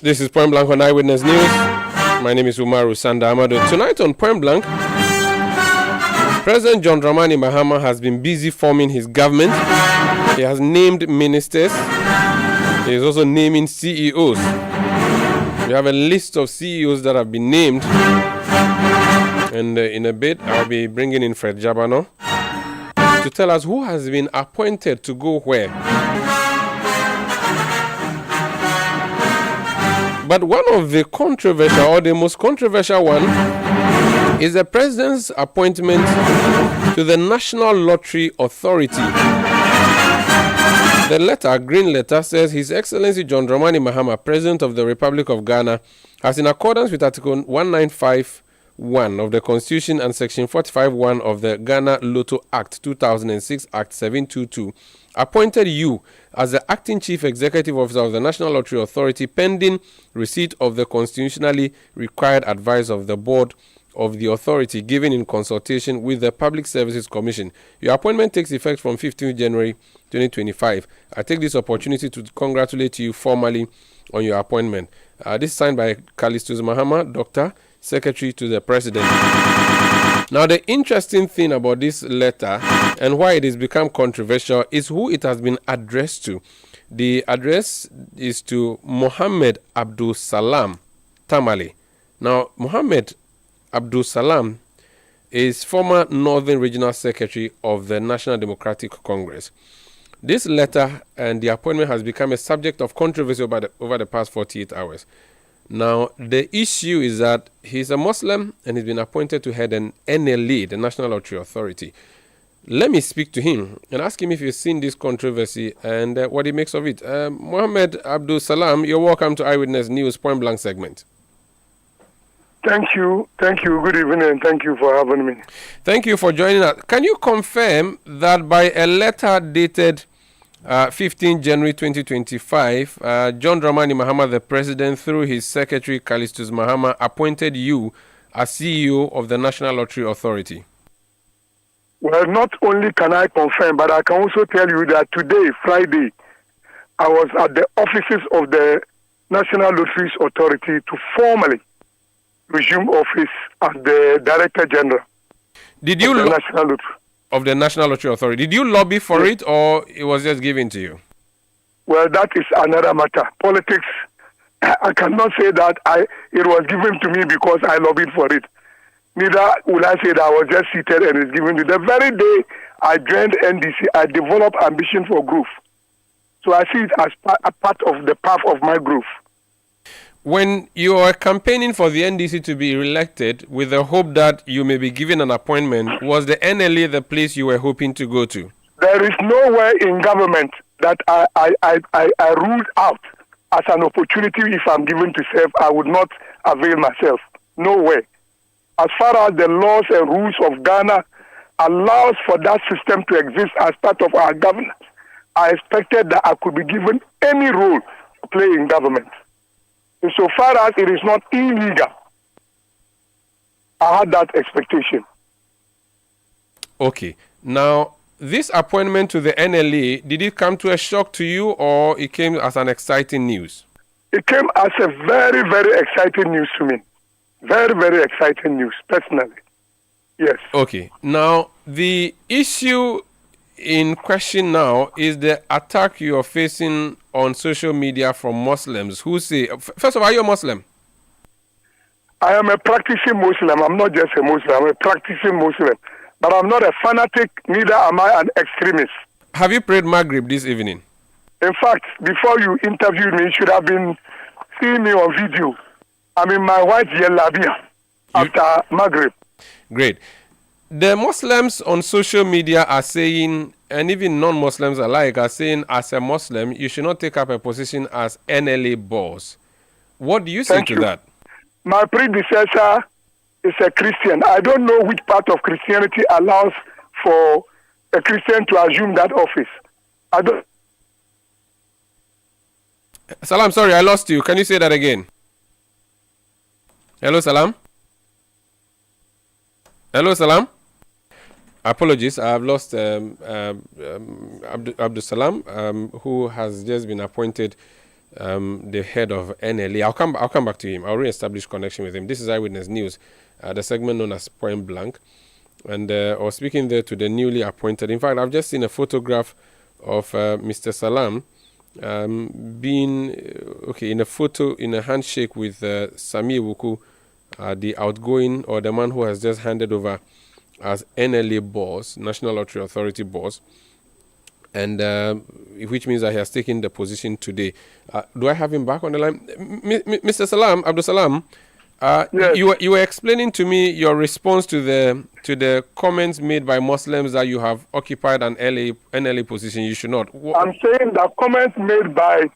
This is Point Blank on Eyewitness News. My name is Umaru Sanda Amado. Tonight on Point Blank, President John Dramani Mahama has been busy forming his government. He has named ministers. He is also naming CEOs. We have a list of CEOs that have been named. And in a bit, I'll be bringing in Fred Jabano to tell us who has been appointed to go where. But one of the controversial, or the most controversial one, is the president's appointment to the National Lottery Authority. The letter, green letter, says His Excellency John Dramani Mahama, President of the Republic of Ghana, has, in accordance with Article 1951 of the Constitution and Section 45(1) of the Ghana Lotto Act 2006 Act 722, appointed you as the acting chief executive officer of the National Lottery Authority pending receipt of the constitutionally required advice of the board of the authority given in consultation with the Public Services Commission. Your appointment takes effect from 15th January 2025. I take this opportunity to congratulate you formally on your appointment. This is signed by Callistus Mahama, Doctor, Secretary to the President. Now, the interesting thing about this letter and why it has become controversial is who it has been addressed to. The address is to Mohammed Abdul Salam Tamale. Now, Mohammed Abdul Salam is former Northern Regional Secretary of the National Democratic Congress. This letter and the appointment has become a subject of controversy over the past 48 hours. Now, the issue is that he's a Muslim and he's been appointed to head an NLA, the National Lottery Authority. Let me speak to him and ask him if he's seen this controversy and what he makes of it. Mohammed Abdul Salam, you're welcome to Eyewitness News Point Blank segment. Thank you. Good evening, and thank you for having me. Thank you for joining us. Can you confirm that by a letter dated 15 January 2025, John Dramani Mahama, the president, through his secretary, Callistus Mahama, appointed you as CEO of the National Lottery Authority? Well, not only can I confirm, but I can also tell you that today, Friday, I was at the offices of the National Lotteries Authority to formally resume office as the Director General of the National Lottery Authority. Did you lobby for it, or it was just given to you? Well, that is another matter. Politics, I cannot say that it was given to me because I lobbied for it. Neither will I say that I was just seated and it's given to me. The very day I joined NDC, I developed ambition for growth. So I see it as a part of the path of my growth. When you are campaigning for the NDC to be elected with the hope that you may be given an appointment, was the NLA the place you were hoping to go to? There is nowhere in government that I ruled out as an opportunity. If I'm given to serve, I would not avail myself. Nowhere. As far as the laws and rules of Ghana allows for that system to exist as part of our governance, I expected that I could be given any role to play in government. So far as it is not illegal, I had that expectation. Okay. Now, this appointment to the NLA, did it come to a shock to you, or it came as an exciting news? It came as a very, very exciting news to me. Very, very exciting news, personally. Yes. Okay. Now, the issue in question now is the attack you are facing on social media from Muslims who say, first of all, are you a Muslim? I am a practicing Muslim. I'm not just a Muslim. I'm a practicing Muslim. But I'm not a fanatic, neither am I an extremist. Have you prayed Maghrib this evening? In fact, before you interviewed me, you should have been seeing me on video. I'm in my white yelabia after Maghrib. Great. The Muslims on social media are saying, and even non-Muslims alike are saying, as a Muslim, you should not take up a position as NLA boss. What do you say to that? My predecessor is a Christian. I don't know which part of Christianity allows for a Christian to assume that office. I don't. Salam, sorry, I lost you. Can you say that again? Hello, Salam? Hello, Salam? Apologies, I have lost Abdul Salam, who has just been appointed the head of NLA. I'll come back to him. I'll re-establish connection with him. This is Eyewitness News, the segment known as Point Blank. And I was speaking there to the newly appointed. In fact, I've just seen a photograph of Mr. Salam being in a photo, in a handshake with Sami Wuku, the outgoing, or the man who has just handed over as NLA boss, National Lottery Authority boss, and which means that he has taken the position today. Do I have him back on the line? Mr. Salam, Abdul Salam, yes. You were explaining to me your response to the comments made by Muslims that you have occupied an NLA position. You should not. I'm saying that comments made by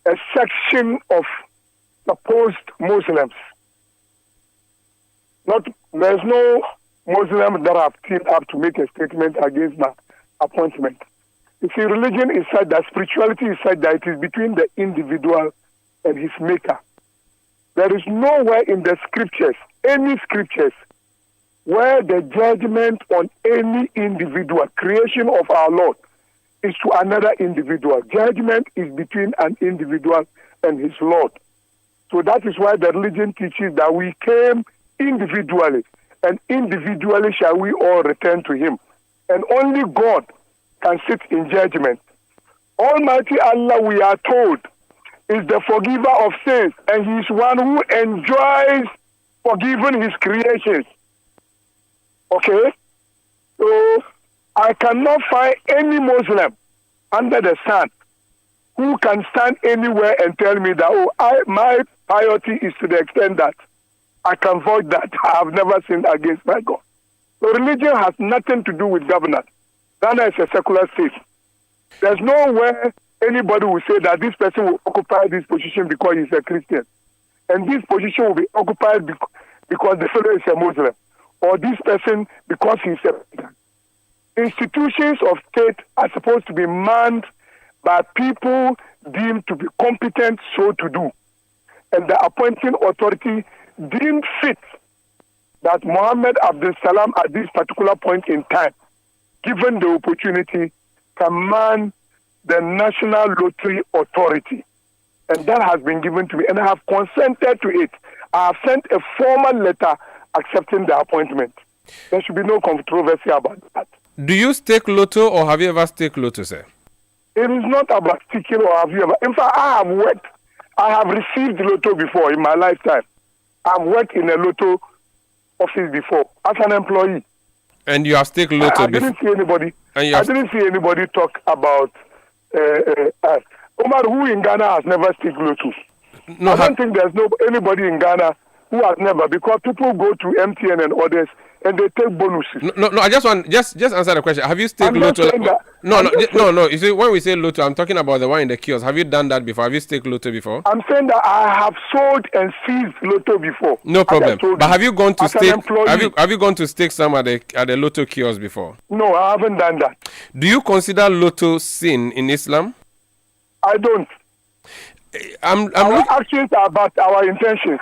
a section of supposed Muslims. There's no Muslim that have teamed up to make a statement against my appointment. You see, religion is such that, spirituality is such that it is between the individual and his maker. There is nowhere in the scriptures, any scriptures, where the judgment on any individual, creation of our Lord, is to another individual. Judgment is between an individual and his Lord. So that is why the religion teaches that we came individually, and individually shall we all return to him. And only God can sit in judgment. Almighty Allah, we are told, is the forgiver of sins, and he is one who enjoys forgiving his creations. Okay? So I cannot find any Muslim under the sun who can stand anywhere and tell me that, my piety is to the extent that I can void that. I have never sinned against my God. So religion has nothing to do with governance. Ghana is a secular state. There's nowhere anybody will say that this person will occupy this position because he's a Christian. And this position will be occupied because the fellow is a Muslim. Or this person because he's a Christian. Institutions of state are supposed to be manned by people deemed to be competent so to do. And the appointing authority deemed fit that Mohammed Abdul Salam at this particular point in time, given the opportunity, can man the National Lottery Authority. And that has been given to me, and I have consented to it. I have sent a formal letter accepting the appointment. There should be no controversy about that. Do you stake lotto, or have you ever staked lotto, sir? It is not about staking or have you ever. In fact, I have worked. I have received lotto before in my lifetime. I've worked in a lotto office before as an employee. And you have staked lotto before? I didn't see anybody talk about Omar, who in Ghana has never staked lotto. I don't think there's anybody in Ghana who has never, because people go to MTN and others and they take bonuses. No. I just want just answer the question. Have you staked lotto? No. You see, when we say lotto, I'm talking about the one in the kiosk. Have you done that before? Have you staked lotto before? I'm saying that I have sold and seized lotto before. No problem. But have you gone to stake? Have you gone to stake some at the lotto kiosk before? No, I haven't done that. Do you consider lotto sin in Islam? I don't. Our actions are about our intentions.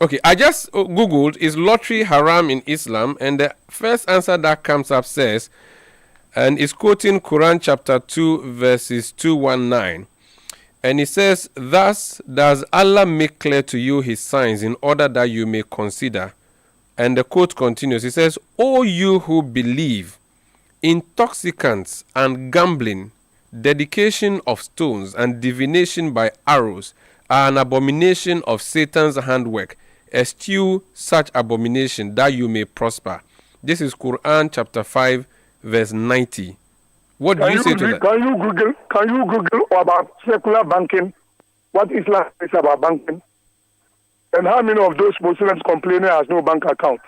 Okay, I just Googled, is lottery haram in Islam? And the first answer that comes up says, and it's quoting Quran chapter 2, verses 219. And it says, thus does Allah make clear to you his signs in order that you may consider And the quote continues. He says, "O you who believe, intoxicants and gambling, dedication of stones and divination by arrows are an abomination of Satan's handwork. Eschew such abomination that you may prosper." This is Quran chapter 5 verse 90. What do you say to that? Can you Google about secular banking? What Islam is about banking? And how many of those Muslims complaining has no bank accounts?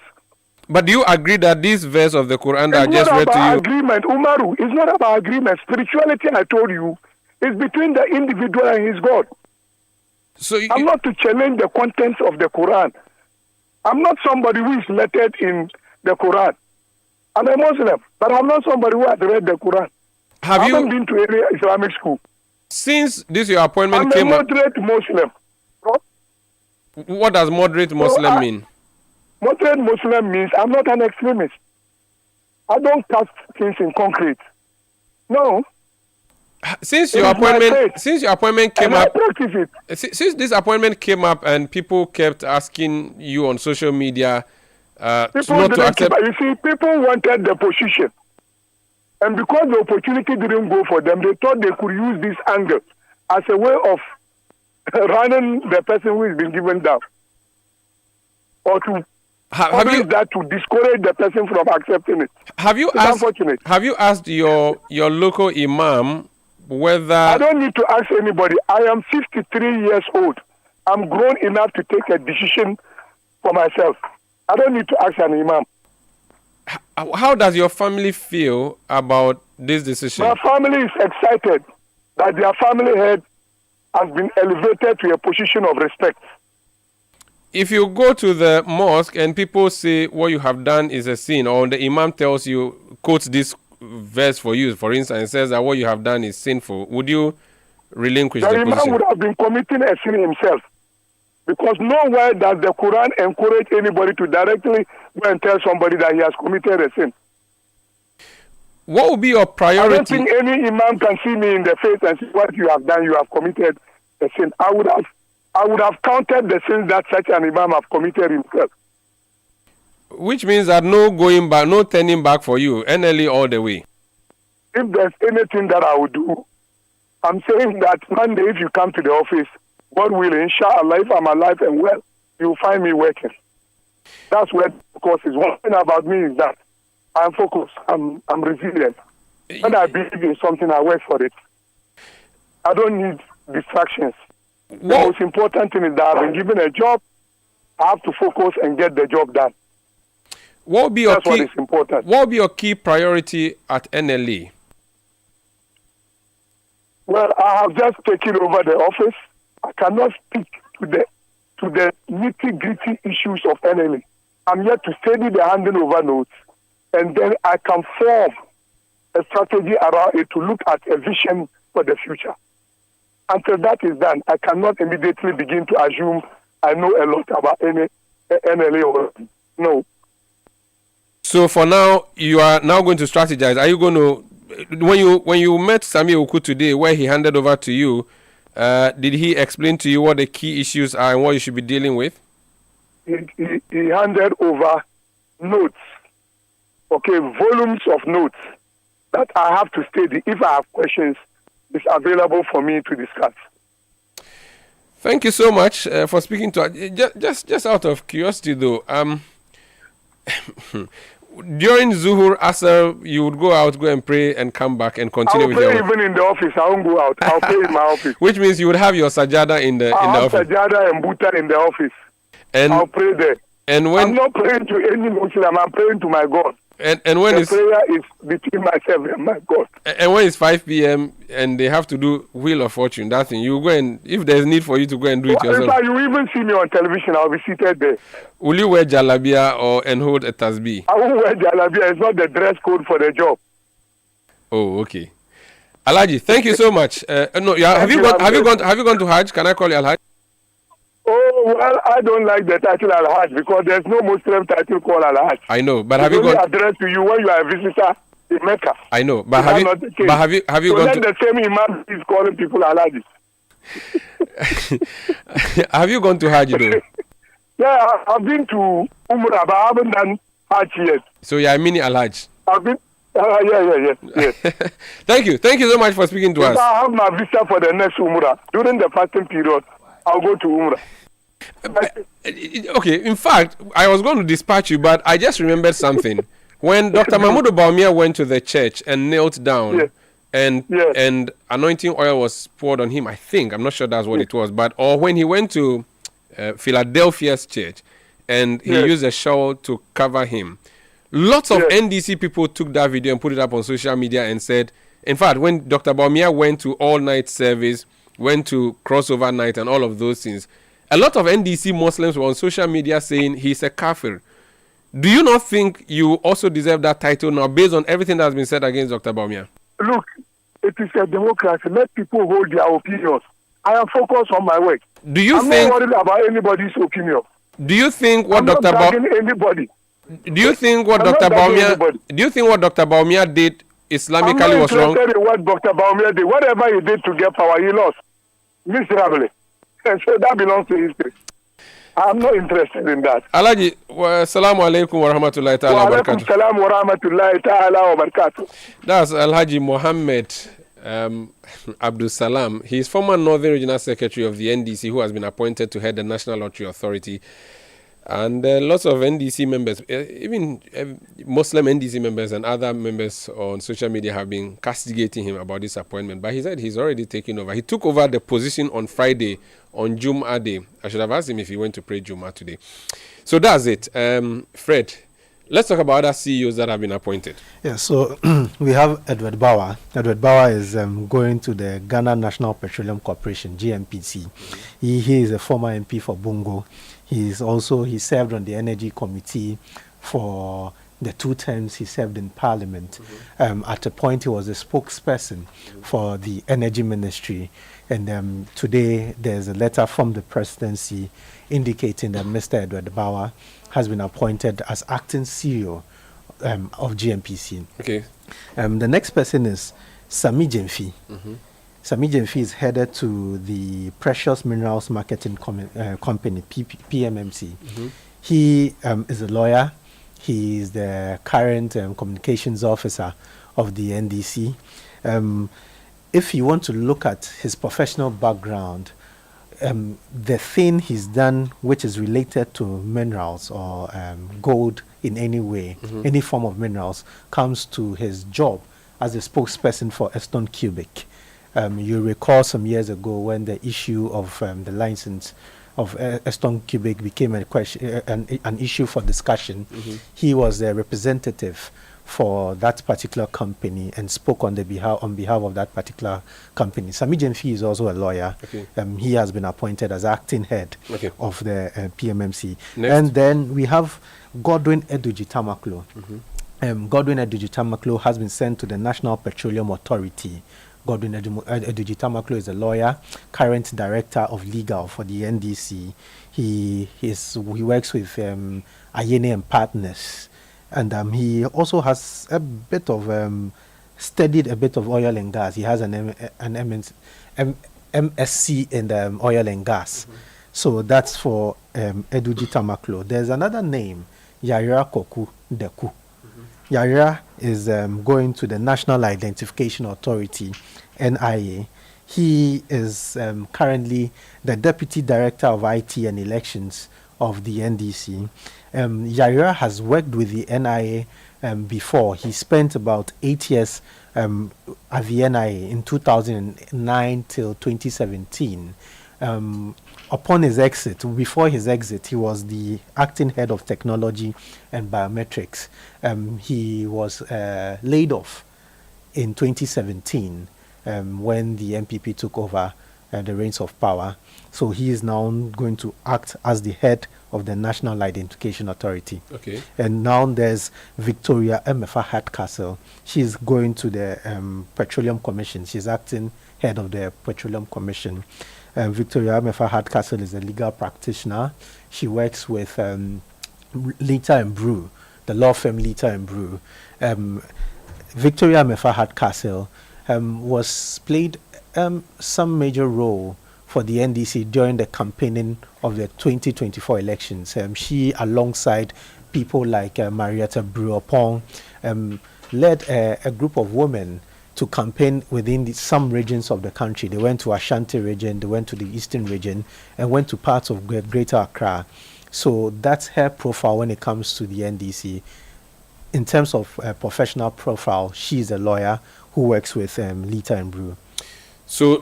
But do you agree that this verse of the Quran that I just read to you... agreement, Umaru. It's not about agreement. Spirituality, I told you, is between the individual and his God. So I'm not to challenge the contents of the Quran. I'm not somebody who is lettered in the Quran. I'm a Muslim, but I'm not somebody who has read the Quran. I haven't been to any Islamic school. Since this your appointment came up... I'm a moderate Muslim. What does moderate Muslim mean? Moderate Muslim means I'm not an extremist. I don't cast things in concrete. No. Since your appointment came up, since this appointment came up and people kept asking you on social media not to accept... You see, people wanted the position. And because the opportunity didn't go for them, they thought they could use this angle as a way of running the person who has been given down. Or to that to discourage the person from accepting it. Have you asked your local imam whether... I don't need to ask anybody. I am 53 years old. I'm grown enough to take a decision for myself. I don't need to ask an imam. How does your family feel about this decision? My family is excited that their family head has been elevated to a position of respect. If you go to the mosque and people say what you have done is a sin, or the imam tells you, quotes this verse for you, for instance, says that what you have done is sinful, would you relinquish the position? The imam would have been committing a sin himself. Because nowhere does the Quran encourage anybody to directly go and tell somebody that he has committed a sin. What would be your priority? I don't think any imam can see me in the face and say, what you have done, you have committed a sin. I would have counted the sins that such an imam have committed himself. Which means that no going back, no turning back for you, NLE all the way. If there's anything that I would do, I'm saying that Monday, if you come to the office, God will, inshallah, if I'm alive and well, you'll find me working. That's where the focus is. One thing about me is that I'm focused. I'm resilient. When I believe in something, I work for it. I don't need distractions. The most important thing is that I've been given a job. I have to focus and get the job done. What would be your what is important. What would be your key priority at NLE? Well, I have just taken over the office. I cannot speak to the nitty-gritty issues of NLE. I'm yet to study the handing over notes, and then I can form a strategy around it to look at a vision for the future. Until that is done, I cannot immediately begin to assume I know a lot about NLE or no. So for now, you are now going to strategize. Are you going to, when you met Sami Oku today, where he handed over to you, did he explain to you what the key issues are and what you should be dealing with? He handed over notes, volumes of notes that I have to study. If I have questions, it's available for me to discuss. Thank you so much for speaking to us. Just out of curiosity, though, during Zuhur, Asr, you would go and pray and come back and continue with your... I'll pray even in the office. I won't go out. I'll pray in my office. Which means you would have your sajada in the office. I'll have sajada and buta in the office. And I'll pray there. And when... I'm not praying to any Muslim. I'm praying to my God. And when the prayer is between myself and my God. And when it's 5 p.m. and they have to do Wheel of Fortune, that thing, you go and, if there's need for you to go and do it yourself. In fact, you even see me on television, I'll be seated there. Will you wear jalabia and hold a tasbih? I won't wear jalabia. It's not the dress code for the job. Oh, okay. Alhaji, thank you so much. No, have you gone to Hajj? Can I call you Alhaji? Oh, well, I don't like the title Al-Hajj because there's no Muslim title called Al-Hajj. I know, but have you gone... addressed to you when you are a visitor in Mecca. I know, but have you gone to... the same imam is calling people Al-Hajj. Have you gone to Hajj, though? Yeah, I've been to Umrah, but I haven't done Hajj yet. So you're a mini Alhaj. I've been. Yeah. Thank you so much for speaking to if us. I have my visa for the next Umrah during the fasting period, I'll go to Umrah. Okay, in fact, I was going to dispatch you, but I just remembered something. When Dr. Mahmoud Bawumia went to the church and knelt down, and anointing oil was poured on him, I think, I'm not sure that's what it was, but or when he went to Philadelphia's church and he used a shawl to cover him, lots of NDC people took that video and put it up on social media and said, in fact, when Dr. Bawumia went to all-night service, went to crossover night and all of those things, a lot of NDC Muslims were on social media saying he's a kafir. Do you not think you also deserve that title now based on everything that has been said against Dr. Bawumia? Look, it is a democracy. Let people hold their opinions. I am focused on my work. Do you I'm think? not worried about anybody's opinion. Do you think what I'm Dr. not dragging anybody. Do you think what I'm Dr. not dragging Bawumia? anybody. Do you think what Dr. Bawumia did Islamically I'm not was wrong? interested in what Dr. Bawumia did. Whatever he did to get power, he lost miserably. And so that belongs to history. I'm not interested in that. Alhaji, assalamu alaikum wa rahmatullahi ta'ala wa barakatuh. Salam wa rahmatullahi ta'ala wa barakatuh. That's Alhaji Mohammed Abdul Salam. He is former Northern Regional Secretary of the NDC who has been appointed to head the National Lottery Authority. And lots of NDC members, even Muslim NDC members and other members on social media have been castigating him about this appointment. But he said he's already taken over. He took over the position on Friday, on Jum'ah Day. I should have asked him if he went to pray Jum'ah today. So that's it. Fred, let's talk about other CEOs that have been appointed. Yeah, so we have Edward Bawa. Edward Bawa is going to the Ghana National Petroleum Corporation, GNPC. He is a former MP for Bungo. He served on the Energy Committee for the 2 terms he served in Parliament. At a point, he was a spokesperson for the Energy Ministry. And today, there's a letter from the presidency indicating that Mr. Edward Bawa has been appointed as acting CEO of GNPC. Okay. The next person is Sami Jemfi. Sami Jemfi is headed to the Precious Minerals Marketing Company, PMMC. He is a lawyer. He is the current communications officer of the NDC. If you want to look at his professional background, the thing he's done which is related to minerals or gold in any way, any form of minerals, comes to his job as a spokesperson for Eston Cubic. You recall some years ago when the issue of the license of Eston Cubic became a question, an issue for discussion. He was a representative for that particular company and spoke on behalf of that particular company. Sami Jemfi is also a lawyer. He has been appointed as acting head of the PMMC. Next. And then we have Godwin Eduji Tamaklo. Godwin Eduji Tamaklo has been sent to the National Petroleum Authority. Godwin Eduji Tamaklo is a lawyer, current director of legal for the NDC. He works with Ayene and Partners, and he also has a bit of studied a bit of oil and gas. He has an MSc in oil and gas. So that's for Eduji Tamaklo. There's another name, Yaya Koku Deku. Yaya is going to the National Identification Authority, NIA. He is currently the Deputy Director of IT and Elections of the NDC. Yaya has worked with the NIA before. He spent about 8 years at the NIA in 2009 till 2017. Upon his exit, before his exit, he was the acting head of technology and biometrics. He was laid off in 2017 when the MPP took over the reins of power. So he is now going to act as the head of the National Identification Authority. Okay. And now there's Victoria Emefa Hardcastle. She's going to the Petroleum Commission. She's acting head of the Petroleum Commission. Victoria Emefa Hardcastle is a legal practitioner. She works with Lita and Brew, the law firm Lita and Brew. Victoria Emefa Hardcastle played some major role for the NDC during the campaigning of the 2024 elections. She, alongside people like Marietta Brewer-Pong, led a group of women to campaign within some regions of the country. They went to Ashanti region, they went to the Eastern region, and went to parts of Greater Accra. So that's her profile when it comes to the NDC. In terms of professional profile, she's a lawyer who works with Lita and Brew. So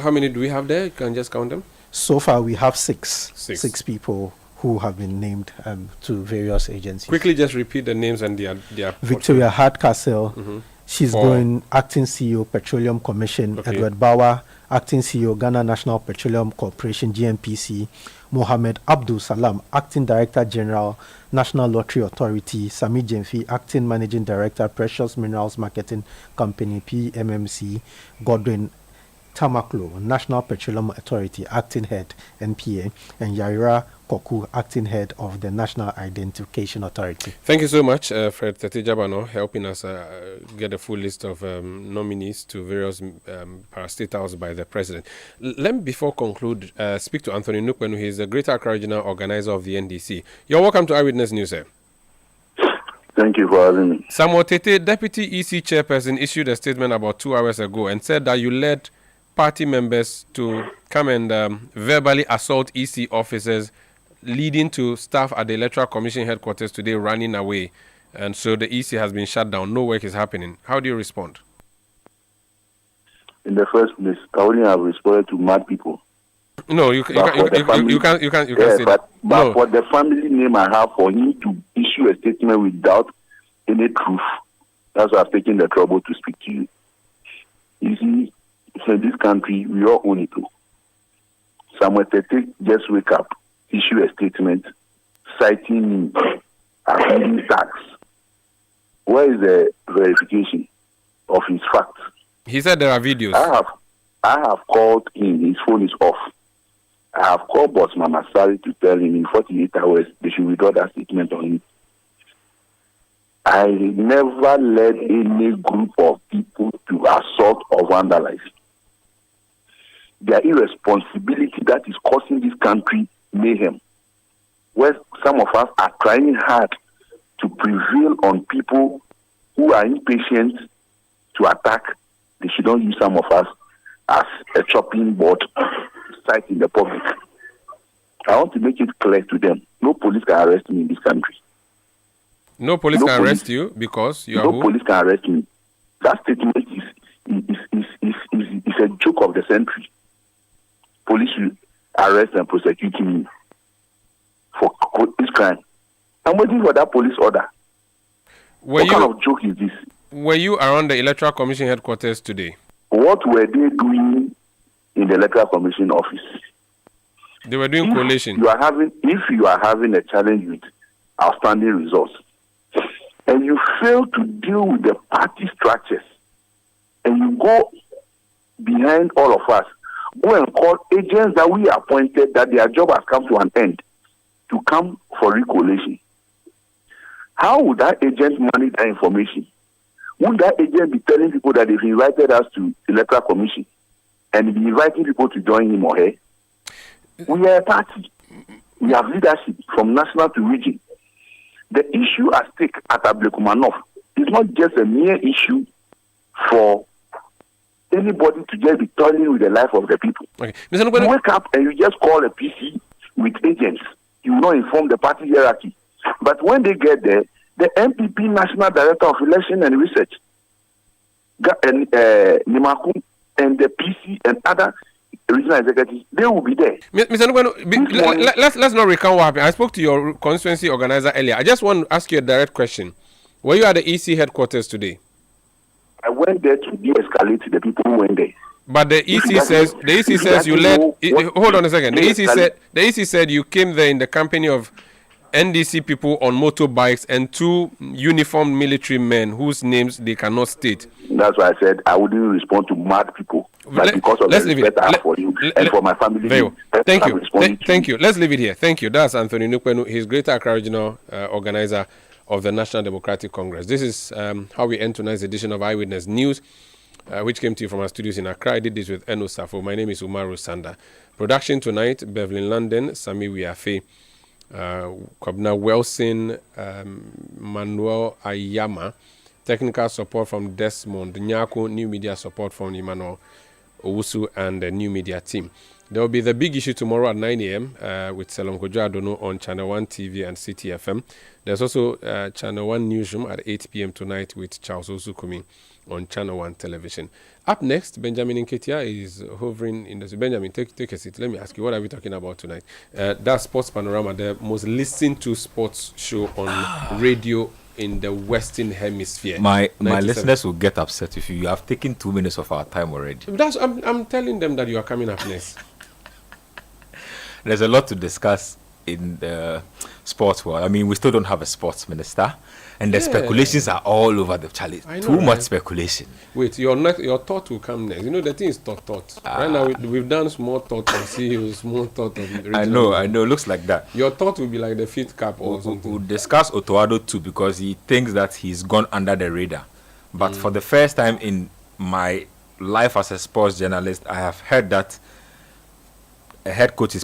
how many do we have there? You can just count them. So far, we have six people who have been named to various agencies. Quickly, just repeat the names and their Victoria Hardcastle. She's going acting CEO, Petroleum Commission. Okay. Edward Bawa, acting CEO, Ghana National Petroleum Corporation, GNPC. Mohammed Abdul Salam, acting Director General, National Lottery Authority. Sami Jemfi, acting Managing Director, Precious Minerals Marketing Company, PMMC. Godwin Tamaklo, National Petroleum Authority, acting head, NPA, and Yaira Koku, acting head of the National Identification Authority. Thank you so much, Fred Tetejabano, helping us get a full list of nominees to various parastatals by the president. Let me, before conclude, speak to Anthony Nukwenu. He's the Greater Accra Regional Organizer of the NDC. You're welcome to Eyewitness News, sir. Thank you for having me. Samuel Tete, Deputy EC Chairperson, issued a statement about 2 hours ago and said that you led party members to come and verbally assault EC officers, leading to staff at the Electoral Commission headquarters today running away. And so the EC has been shut down. No work is happening. How do you respond? In the first place, I only have responded to mad people. No, you can't say that. But for the family name I have, for him to issue a statement without any proof, that's why I've taken the trouble to speak to you. You see, in this country, we all own it too. Samuel Tete just wake up, issue a statement citing me as hiding tax. Where is the verification of his facts? He said there are videos. I have called him. His phone is off. I have called Boss Mama Sari to tell him in 48 hours they should withdraw that statement on him. I never led any group of people to assault or vandalize. Their irresponsibility that is causing this country mayhem, where some of us are trying hard to prevail on people who are impatient to attack. They should not use some of us as a chopping board site in the public. I want to make it clear to them, no police can arrest me in this country. No police can arrest you because you are No police can arrest me. That statement is a joke of the century. Police will arrest and prosecute me for this crime. I'm waiting for that police order. What kind of joke is this? Were you around the Electoral Commission headquarters today? What were they doing in the Electoral Commission office? They were doing collation. If you are having a challenge with outstanding results, and you fail to deal with the party structures, and you go behind all of us, go and call agents that we appointed that their job has come to an end to come for recollation. How would that agent manage that information? Would that agent be telling people that they've invited us to the Electoral Commission and be inviting people to join him or her? We are a party. We have leadership from national to region. The issue at stake at Ablekumanov is not just a mere issue for anybody to just be toiling with the life of the people. Okay. You wake up and you just call a PC with agents. You will not inform the party hierarchy. But when they get there, the MPP National Director of Election and Research, Nimakum, and the PC and other regional executives, they will be there. Mr. Nukwenu, let's not recount what happened. I spoke to your constituency organizer earlier. I just want to ask you a direct question. Were you at the EC headquarters today? I went there to de-escalate the people who went there. But the EC says you led. Hold on a second. The EC said you came there in the company of NDC people on motorbikes and 2 uniformed military men whose names they cannot state. That's why I said I wouldn't respond to mad people. But because of the respect I have for you and for my family. Thank you. Thank you. Let's leave it here. Thank you. That's Anthony Nukwenu. He's Greater Accra Regional Organizer of the National Democratic Congress. This is how we end tonight's edition of Eyewitness News. which came to you from our studios in Accra. I did this with Eno Safo. My name is Umaru Sanda. Production tonight, Beverly London, Sami Wiafe, Kwabna Wilson, Manuel Ayama. Technical support from Desmond Nyako. New media support from Emmanuel Owusu and the new media team. There will be the big issue tomorrow at 9 a.m. With Selom Kojo Adono on Channel 1 TV and CTFM. There's also Channel 1 Newsroom at 8 p.m. tonight with Charles Osukumi on Channel 1 Television. Up next, Benjamin Nketia is hovering in the... Benjamin, take a seat. Let me ask you, what are we talking about tonight? That's Sports Panorama, the most listened to sports show on radio in the Western Hemisphere. My listeners will get upset if you have taken 2 minutes of our time already. I'm telling them that you are coming up next. There's a lot to discuss in the sports world. I mean, we still don't have a sports minister, and the speculations are all over the challenge. Too much speculation. Wait, your thought will come next. You know, the thing is thought. Right now, we've done small thought on CEO, small thought on... I know. Looks like that. Your thought will be like the fifth cap or something. We'll discuss Otoado too, because he thinks that he's gone under the radar. But for the first time in my life as a sports journalist, I have heard that a head coach is